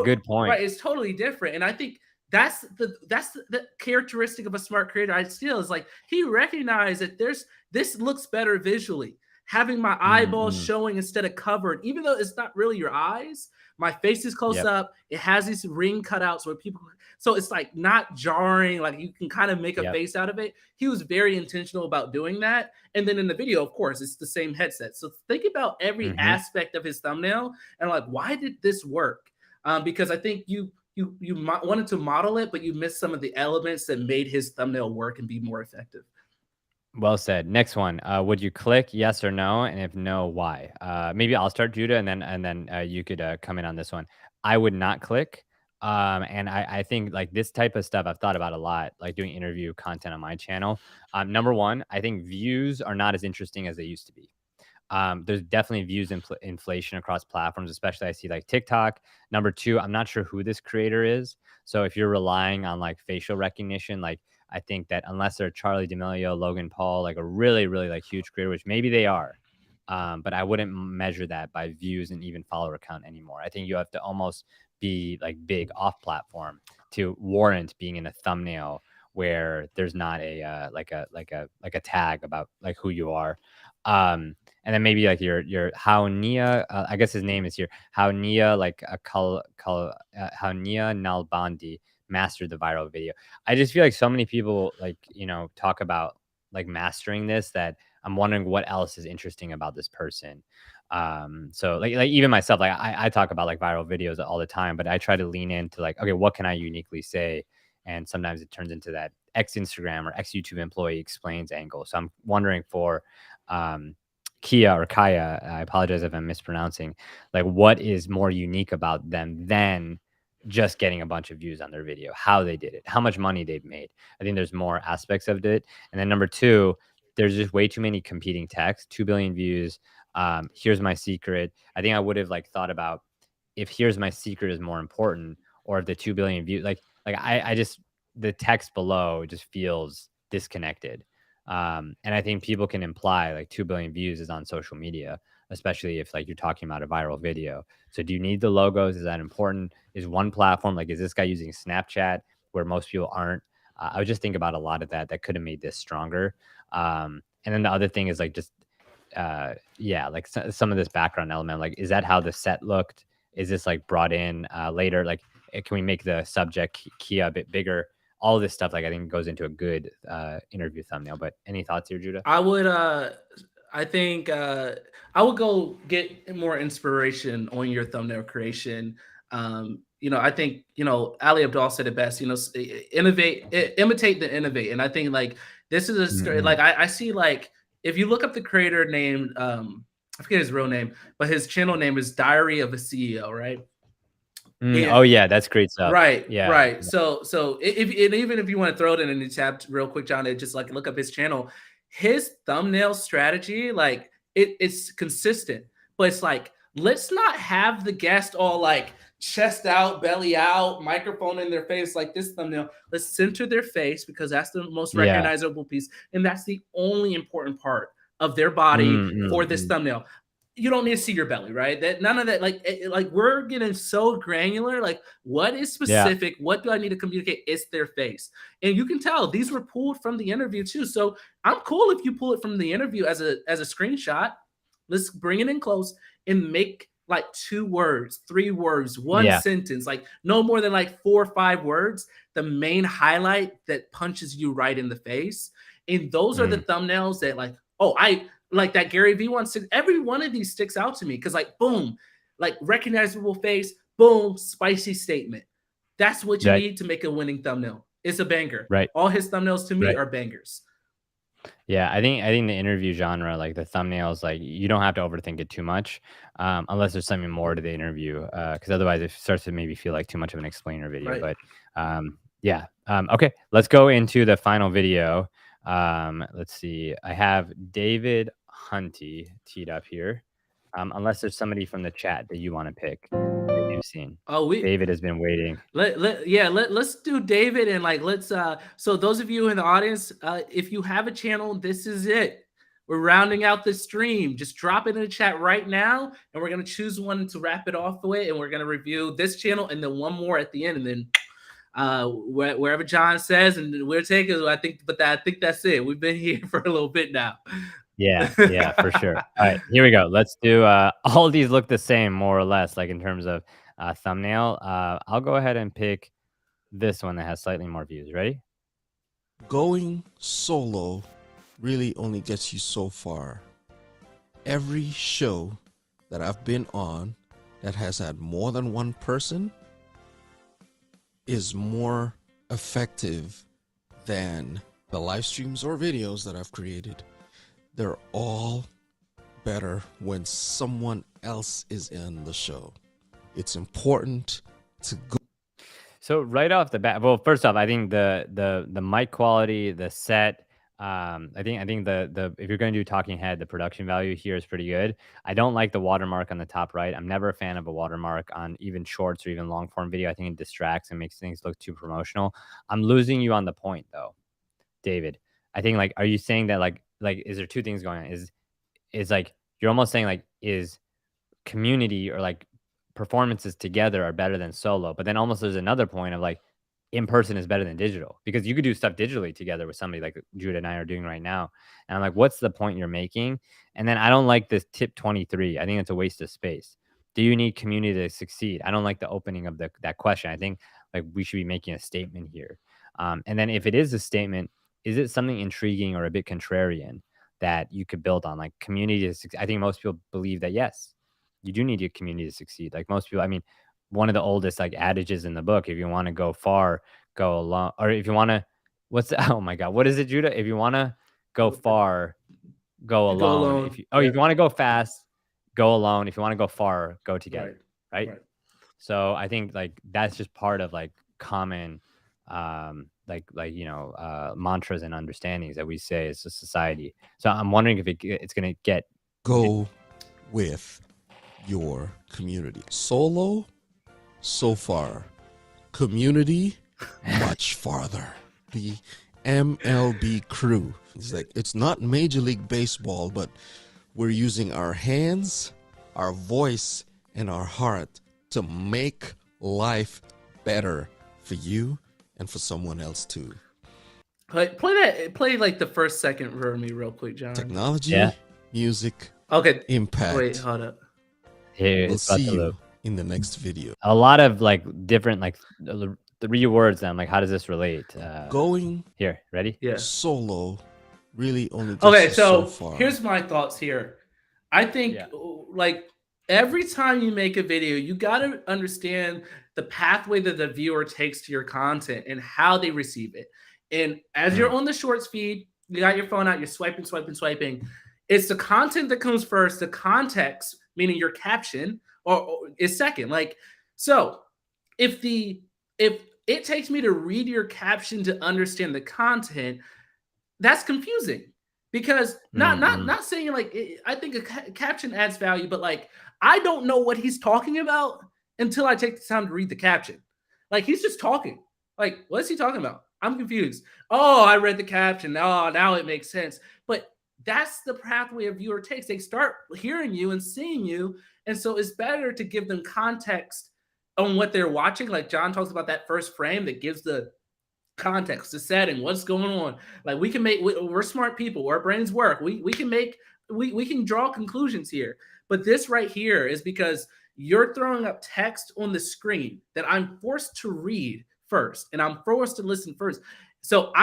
B: Good point.
A: Right, it's totally different, and I think that's the characteristic of a smart creator. I still is like he recognized that this looks better visually. Having my eyeballs showing instead of covered, even though it's not really your eyes, my face is close up. It has these ring cutouts where people, so it's like not jarring. Like you can kind of make a face out of it. He was very intentional about doing that. And then in the video, of course, it's the same headset. So think about every aspect of his thumbnail and like, why did this work? Because I think you wanted to model it, but you missed some of the elements that made his thumbnail work and be more effective.
B: Well said. Next one. Would you click yes or no? And if no, why? Maybe I'll start, Judah, and then you could come in on this one. I would not click. And I think like this type of stuff I've thought about a lot, like doing interview content on my channel. Number one, I think views are not as interesting as they used to be. There's definitely views inflation across platforms, especially I see like TikTok. Number two, I'm not sure who this creator is. So if you're relying on like facial recognition, like I think that unless they're Charlie D'Amelio, Logan Paul, like a really, really like huge creator, which maybe they are, but I wouldn't measure that by views and even follower count anymore. I think you have to almost be like big off platform to warrant being in a thumbnail where there's not a like a tag about like who you are. And then maybe like your Haunia, I guess his name is here, Haunia, like a Haunia Nalbandi mastered the viral video. I just feel like so many people like, talk about like mastering this that I'm wondering what else is interesting about this person. So like even myself, like I talk about like viral videos all the time, but I try to lean into like, okay, what can I uniquely say? And sometimes it turns into that X Instagram or X YouTube employee explains angle. So I'm wondering for Kia or Kaya, I apologize if I'm mispronouncing, like what is more unique about them than just getting a bunch of views on their video, how they did it, how much money they've made. I think there's more aspects of it. And then number two, there's just way too many competing texts, 2 billion views. Here's my secret. I think I would have like thought about if here's my secret is more important, or if the 2 billion views, like I just, the text below just feels disconnected. And I think people can imply like 2 billion views is on social media, especially if like you're talking about a viral video. So do you need the logos? Is that important? Is one platform, like, is this guy using Snapchat where most people aren't? I would just think about a lot of that could have made this stronger. And then the other thing is like just, yeah, like some of this background element, like, is that how the set looked? Is this like brought in later? Like, can we make the subject Kia a bit bigger? All of this stuff, like I think goes into a good interview thumbnail. But any thoughts here, Judah?
A: I would I think I would go get more inspiration on your thumbnail creation. You know, I think, you know, Ali Abdaal said it best, you know, imitate the innovate. And I think like this is like I see like if you look up the creator named I forget his real name, but his channel name is Diary of a CEO, right?
B: Oh yeah, that's great stuff.
A: Right,
B: Yeah,
A: right. So even if you want to throw it in the chat real quick, John, just like look up his channel. His thumbnail strategy, like it's consistent, but it's like let's not have the guest all like chest out, belly out, microphone in their face like this thumbnail. Let's center their face because that's the most recognizable piece, and that's the only important part of their body for this thumbnail. You don't need to see your belly, right? That none of that, like we're getting so granular. Like, what is specific? What do I need to communicate? It's their face, and you can tell these were pulled from the interview too. So I'm cool if you pull it from the interview as a screenshot. Let's bring it in close and make like 2 words, 3 words, 1 sentence, like no more than like 4 or 5 words. The main highlight that punches you right in the face, and those are the thumbnails that like, oh, I. Like that Gary V one, every one of these sticks out to me because like boom, like recognizable face, boom, spicy statement. That's what you need to make a winning thumbnail. It's a banger.
B: Right.
A: All his thumbnails to me are bangers.
B: Yeah, I think the interview genre, like the thumbnails, like you don't have to overthink it too much, unless there's something more to the interview, because otherwise it starts to maybe feel like too much of an explainer video. But yeah, okay, let's go into the final video. Let's see. I have David Hunte teed up here. Unless there's somebody from the chat that you want to pick that you've seen.
A: Oh,
B: David has been waiting.
A: Let's do David, and like let's so those of you in the audience, if you have a channel, this is it. We're rounding out the stream. Just drop it in the chat right now, and we're gonna choose one to wrap it off with, and we're gonna review this channel and then one more at the end, and then wherever John says, and we'll take it. I think that's it. We've been here for a little bit now.
B: Yeah, for sure. All right, here we go. Let's do all of these look the same, more or less, like in terms of thumbnail. I'll go ahead and pick this one that has slightly more views. Ready?
M: Going solo really only gets you so far. Every show that I've been on that has had more than one person is more effective than the live streams or videos that I've created. They're all better when someone else is in the show. It's important to go.
B: So right off the bat, well, first off, I think the mic quality, the set, I think the if you're going to do talking head, the production value here is pretty good. I don't like the watermark on the top right. I'm never a fan of a watermark on even shorts or even long form video. I think it distracts and makes things look too promotional. I'm losing you on the point though, David. I think like, are you saying that like is there 2 things going on? Is like you're almost saying like is community or like performances together are better than solo, but then almost there's another point of like in person is better than digital, because you could do stuff digitally together with somebody like Judah and I are doing right now. And I'm like, what's the point you're making? And then I don't like this tip 23. I think it's a waste of space. Do you need community to succeed? I don't like the opening of that question. I think like we should be making a statement here. And then if it is a statement, is it something intriguing or a bit contrarian that you could build on? Like community is, I think most people believe that yes, you do need your community to succeed. Like most people, I mean, one of the oldest like adages in the book, if you want to go far, go alone. Or if you want to, oh my God, what is it, Judah? If you want to go far, go alone. If you want to go fast, go alone. If you want to go far, go together. Right. So I think like that's just part of like common mantras and understandings that we say as a society. So I'm wondering if it's going to get
M: go with your community. Solo, so far. Community, much farther. The MLB crew. It's like, it's not Major League Baseball, but we're using our hands, our voice, and our heart to make life better for you and for someone else too.
A: Play like the first second for me real quick, John.
M: Technology, music, impact.
A: Wait, hold up.
B: Here,
M: we'll see you in the next video.
B: A lot of like different like 3 words. I'm like, how does this relate?
M: Going
B: here, ready?
A: Yeah.
M: Solo really only gets
A: okay,
M: you
A: so
M: far.
A: Here's my thoughts here. I think like every time you make a video, you got to understand the pathway that the viewer takes to your content and how they receive it. And as you're on the shorts feed, you got your phone out, you're swiping. It's the content that comes first. The context, meaning your caption, or is second. Like, so if it takes me to read your caption to understand the content, that's confusing. Because not saying like I think a caption adds value, but like I don't know what he's talking about until I take the time to read the caption. Like he's just talking. Like what is he talking about? I'm confused. Oh, I read the caption. Oh, now it makes sense. But that's the pathway a viewer takes. They start hearing you and seeing you, and so it's better to give them context on what they're watching. Like John talks about that first frame that gives the context, the setting, what's going on. Like we can make, we're smart people, our brains work. We can draw conclusions here. But this right here is because you're throwing up text on the screen that I'm forced to read first, and I'm forced to listen first. So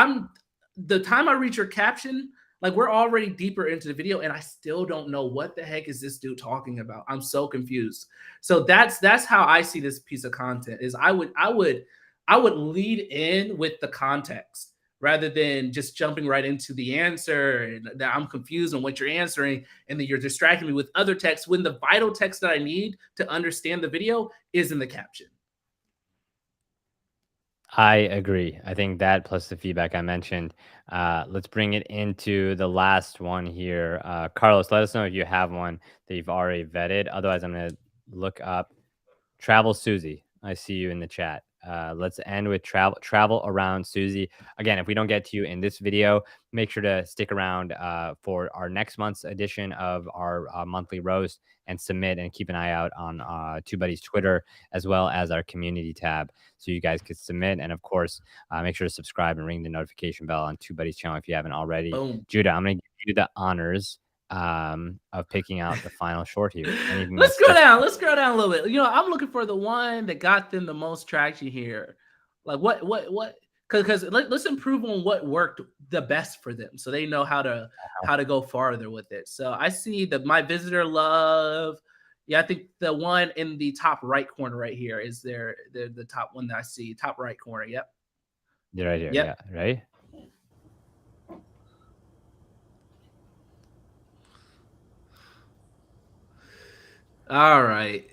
A: the time I read your caption, like we're already deeper into the video, and I still don't know what the heck is this dude talking about. I'm so confused. So that's how I see this piece of content. Is I would lead in with the context rather than just jumping right into the answer and that I'm confused on what you're answering, and then you're distracting me with other text when the vital text that I need to understand the video is in the caption.
B: I agree. I think that plus the feedback I mentioned. Let's bring it into the last one here. Carlos, let us know if you have one that you've already vetted. Otherwise, I'm going to look up Travel Suzy. I see you in the chat. Let's end with travel around Suzy. Again, if we don't get to you in this video, make sure to stick around for our next month's edition of our monthly roast and submit, and keep an eye out on TubeBuddy's Twitter as well as our community tab so you guys could submit. And of course, make sure to subscribe and ring the notification bell on TubeBuddy's channel if you haven't already.
A: Boom.
B: Judah, I'm going to give you the honors of picking out the final short here.
A: Let's go down a little bit. You know, I'm looking for the one that got them the most traction here. Like what because let's improve on what worked the best for them so they know how to go farther with it. So I see that my visitor love. Yeah, I think the one in the top right corner right here is the top one that I see. Top right corner. Yep.
B: Yeah, right here.
A: Yep.
B: Yeah, right.
A: All right.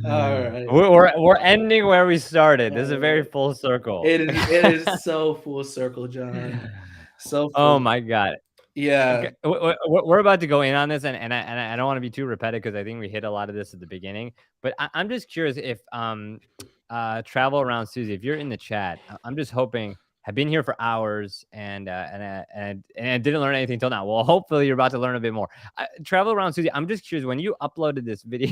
A: All right.
B: We're ending where we started. This is a very full circle.
A: It is so full circle, John. So full.
B: Oh my God.
A: Yeah.
B: Okay. We're about to go in on this, and I don't want to be too repetitive because I think we hit a lot of this at the beginning. But I'm just curious if Travel Around Suzy, if you're in the chat, I'm just hoping. I've been here for hours and I didn't learn anything until now. Well, hopefully you're about to learn a bit more. Travel Around Suzy. I'm just curious, when you uploaded this video,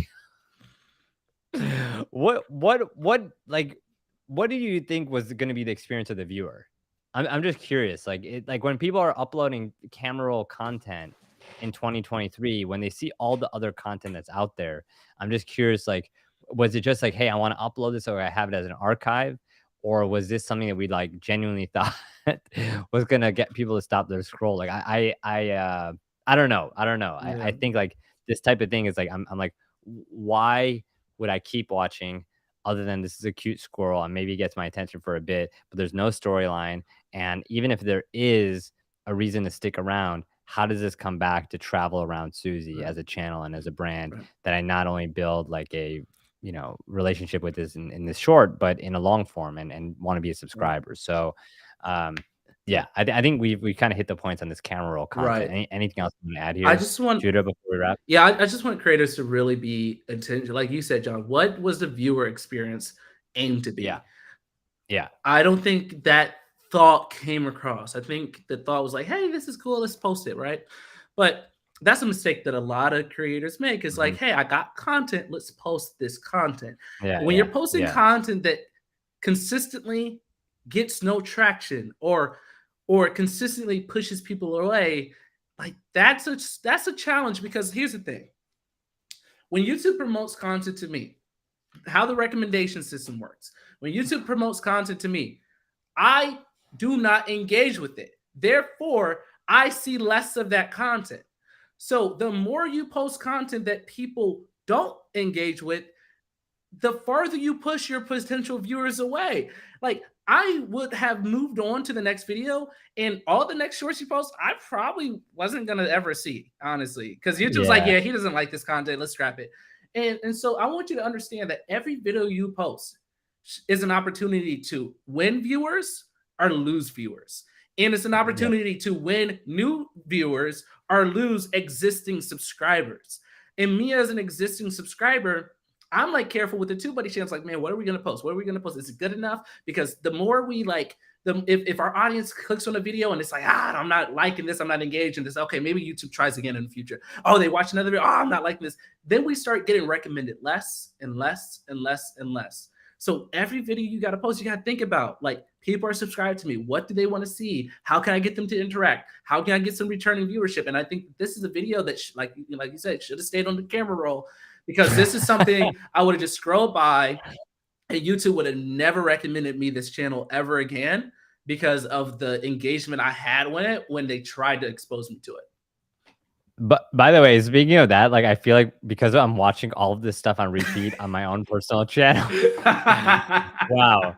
B: what do you think was going to be the experience of the viewer? I'm just curious. Like when people are uploading camera roll content in 2023, when they see all the other content that's out there, I'm just curious. Like, Was it just like, hey, I want to upload this so I have it as an archive, or was this something that we like genuinely thought was gonna get people to stop their scroll? Like I don't know. I don't know. I think like this type of thing is like I'm like, why would I keep watching other than this is a cute squirrel and maybe it gets my attention for a bit, but there's no storyline. And even if there is a reason to stick around, how does this come back to Travel Around Suzy as a channel and as a brand that I not only build like a relationship with this in this short, but in a long form and want to be a subscriber. So yeah, I think we kind of hit the points on this camera roll content. Anything else you want to add here?
A: I just want
B: Judah before we wrap.
A: Yeah, I just want creators to really be intentional. Like you said, John, what was the viewer experience aimed to be?
B: Yeah.
A: I don't think that thought came across. I think the thought was like, hey, this is cool, let's post it, right? But that's a mistake that a lot of creators make. It's like, hey, I got content, let's post this content. When you're posting content that consistently gets no traction or consistently pushes people away, like that's a challenge. Because here's the thing. When YouTube promotes content to me, how the recommendation system works, when YouTube promotes content to me, I do not engage with it. Therefore, I see less of that content. So the more you post content that people don't engage with, the farther you push your potential viewers away. Like, I would have moved on to the next video, and all the next shorts you post, I probably wasn't going to ever see, honestly, because YouTube's like, yeah, he doesn't like this content, let's scrap it. And so I want you to understand that every video you post is an opportunity to win viewers or lose viewers. And it's an opportunity to win new viewers or lose existing subscribers. And me as an existing subscriber, I'm like careful with the TubeBuddy channels. Like, man, what are we going to post? What are we going to post? Is it good enough? Because the more we like, if our audience clicks on a video and it's like, I'm not liking this, I'm not engaged in this. Okay, maybe YouTube tries again in the future. Oh, they watch another video. Oh, I'm not liking this. Then we start getting recommended less and less and less and less. So every video you got to post, you got to think about, like, people are subscribed to me. What do they want to see? How can I get them to interact? How can I get some returning viewership? And I think this is a video that, like you said, should have stayed on the camera roll, because this is something I would have just scrolled by and YouTube would have never recommended me this channel ever again because of the engagement I had with it when they tried to expose me to it.
B: But by the way, speaking of that, like I feel like because I'm watching all of this stuff on repeat on my own personal channel, wow,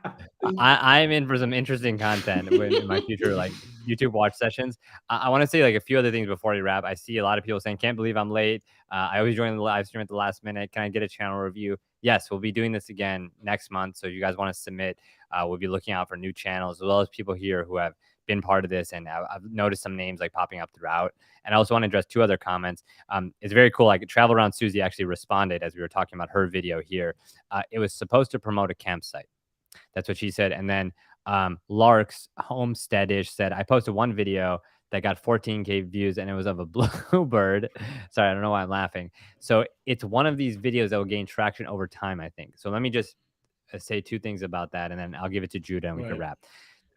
B: I'm in for some interesting content in my future like YouTube watch sessions. I want to say like a few other things before we wrap. I see a lot of people saying, "Can't believe I'm late. I always join the live stream at the last minute. Can I get a channel review?" Yes, we'll be doing this again next month. So if you guys want to submit, we'll be looking out for new channels as well as people here who have been part of this, and I've noticed some names like popping up throughout. And I also want to address two other comments. It's very cool. Like Travel Around Suzy actually responded as we were talking about her video here. It was supposed to promote a campsite. That's what she said. And then Lark's Homesteadish said, I posted one video that got 14K views and it was of a bluebird. Sorry, I don't know why I'm laughing. So it's one of these videos that will gain traction over time, I think. So let me just say two things about that, and then I'll give it to Judah and we can wrap.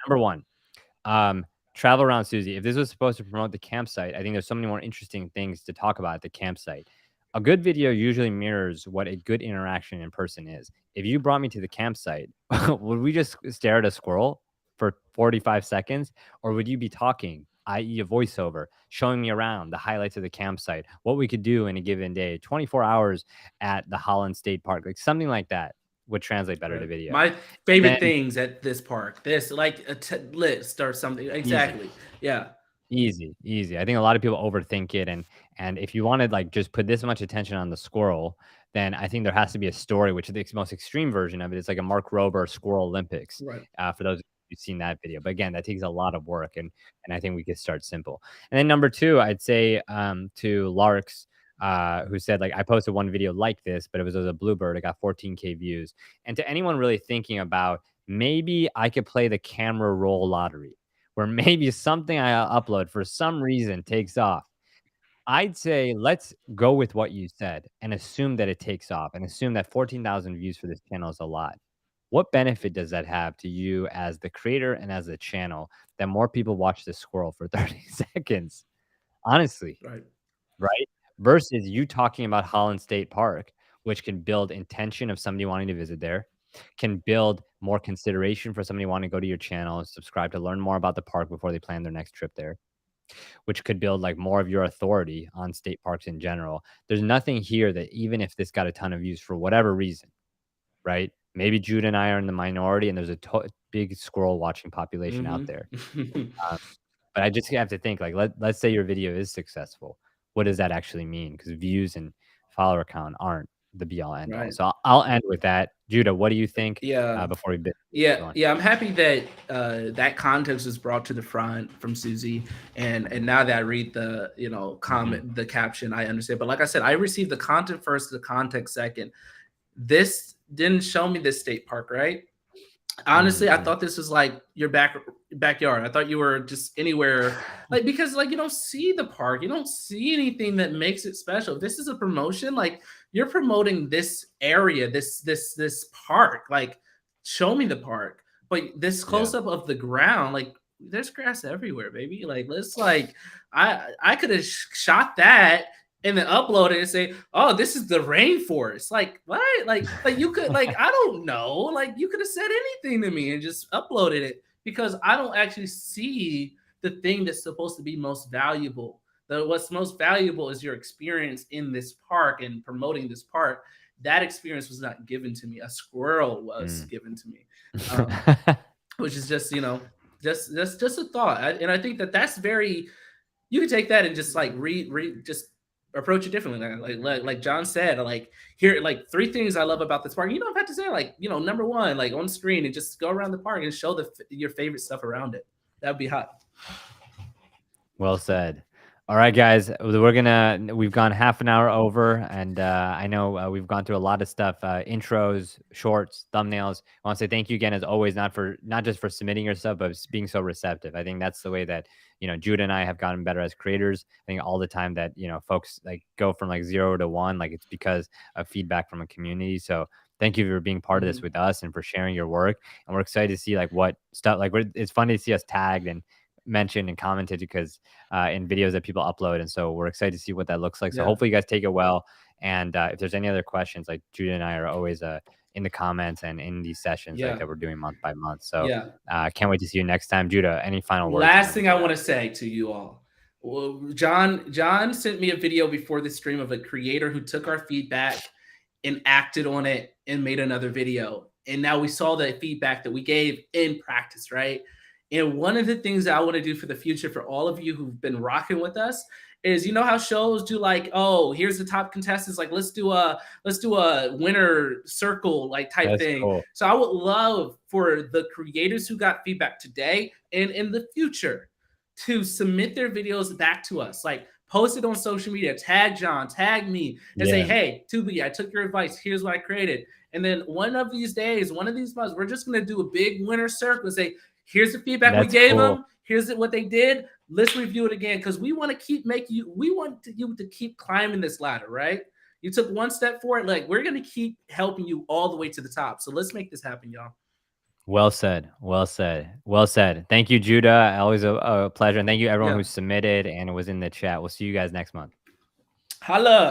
B: Number one, Travel Around Suzy. If this was supposed to promote the campsite, I think there's so many more interesting things to talk about at the campsite. A good video usually mirrors what a good interaction in person is. If you brought me to the campsite, would we just stare at a squirrel for 45 seconds? Or would you be talking, i.e. a voiceover, showing me around the highlights of the campsite, what we could do in a given day, 24 hours at the Holland State Park, like something like that would translate better to video.
A: My favorite things at this park, this like a list or something. Exactly.
B: Easy. I think a lot of people overthink it, and if you want to like just put this much attention on the squirrel, then I think there has to be a story, which is the most extreme version of it. It's like a Mark Rober Squirrel Olympics. For those who've seen that video, but again, that takes a lot of work, and I think we could start simple. And then number two, I'd say to Lark's, who said, like, I posted one video like this, but it was as a bluebird. It got 14K views. And to anyone really thinking about maybe I could play the camera roll lottery, where maybe something I upload for some reason takes off, I'd say let's go with what you said and assume that it takes off, and assume that 14,000 views for this channel is a lot. What benefit does that have to you as the creator and as the channel that more people watch this squirrel for 30 seconds? Honestly. Right? Versus you talking about Holland State Park, which can build intention of somebody wanting to visit there, can build more consideration for somebody wanting to go to your channel and subscribe to learn more about the park before they plan their next trip there, which could build like more of your authority on state parks in general. There's nothing here that even if this got a ton of views for whatever reason, right? Maybe Jude and I are in the minority and there's a big squirrel watching population out there. But I just have to think like, let's say your video is successful. What does that actually mean? Because views and follower count aren't the be all end all.
A: Right.
B: So I'll end with that. Judah, what do you think?
A: Yeah.
B: Before we bit.
A: Yeah, I'm happy that that context was brought to the front from Suzy, and now that I read the comment, the caption, I understand. But like I said, I received the content first, the context second. This didn't show me this state park, right? Honestly, I thought this was like your backyard. I thought you were just anywhere, like, because like you don't see the park, you don't see anything that makes it special. This is a promotion, like you're promoting this area, this park. Like, show me the park. But this close up of the ground, like there's grass everywhere, baby. Like let's like I could have shot that and then upload it and say, oh, this is the rainforest. Like, what? Like you could, like, I don't know. Like, you could have said anything to me and just uploaded it because I don't actually see the thing that's supposed to be most valuable. What's most valuable is your experience in this park and promoting this park. That experience was not given to me. A squirrel was given to me, which is just, just a thought. And I think that's very, you can take that and just like just approach it differently. Like John said, like here, like 3 things I love about this park. You don't have to say like, number 1, like on screen, and just go around the park and show your favorite stuff around it. That'd be hot.
B: Well said. All right, guys, we've gone half an hour over, and I know we've gone through a lot of stuff, intros, shorts, thumbnails. I want to say thank you again, as always, not just for submitting your stuff, but being so receptive. I think that's the way that, Judah and I have gotten better as creators. I think all the time that, folks like go from like 0 to 1, like it's because of feedback from a community. So thank you for being part of this with us and for sharing your work. And we're excited to see like what stuff, like it's funny to see us tagged and mentioned and commented because in videos that people upload, and so we're excited to see what that looks like. So hopefully you guys take it well, and if there's any other questions, like Judah and I are always in the comments and in these sessions like that we're doing month by month. So can't wait to see you next time. Judah, any final words?
A: Last thing I want to say to you all, well, John sent me a video before the stream of a creator who took our feedback and acted on it and made another video, and now we saw the feedback that we gave in practice, right? And one of the things that I want to do for the future for all of you who've been rocking with us is, how shows do like, oh, here's the top contestants. Like, let's do a winner circle like type thing. Cool. So I would love for the creators who got feedback today and in the future to submit their videos back to us. Like, post it on social media, tag John, tag me, and say, hey, TubeBuddy, I took your advice. Here's what I created. And then one of these days, one of these months, we're just going to do a big winner circle and say, here's the feedback we gave them. Here's what they did. Let's review it again because we want to keep making you. We want you to keep climbing this ladder, right? You took one step forward. Like, we're gonna keep helping you all the way to the top. So let's make this happen, y'all.
B: Well said. Well said. Well said. Thank you, Judah. Always a pleasure. And thank you everyone who submitted and was in the chat. We'll see you guys next month.
A: Holla.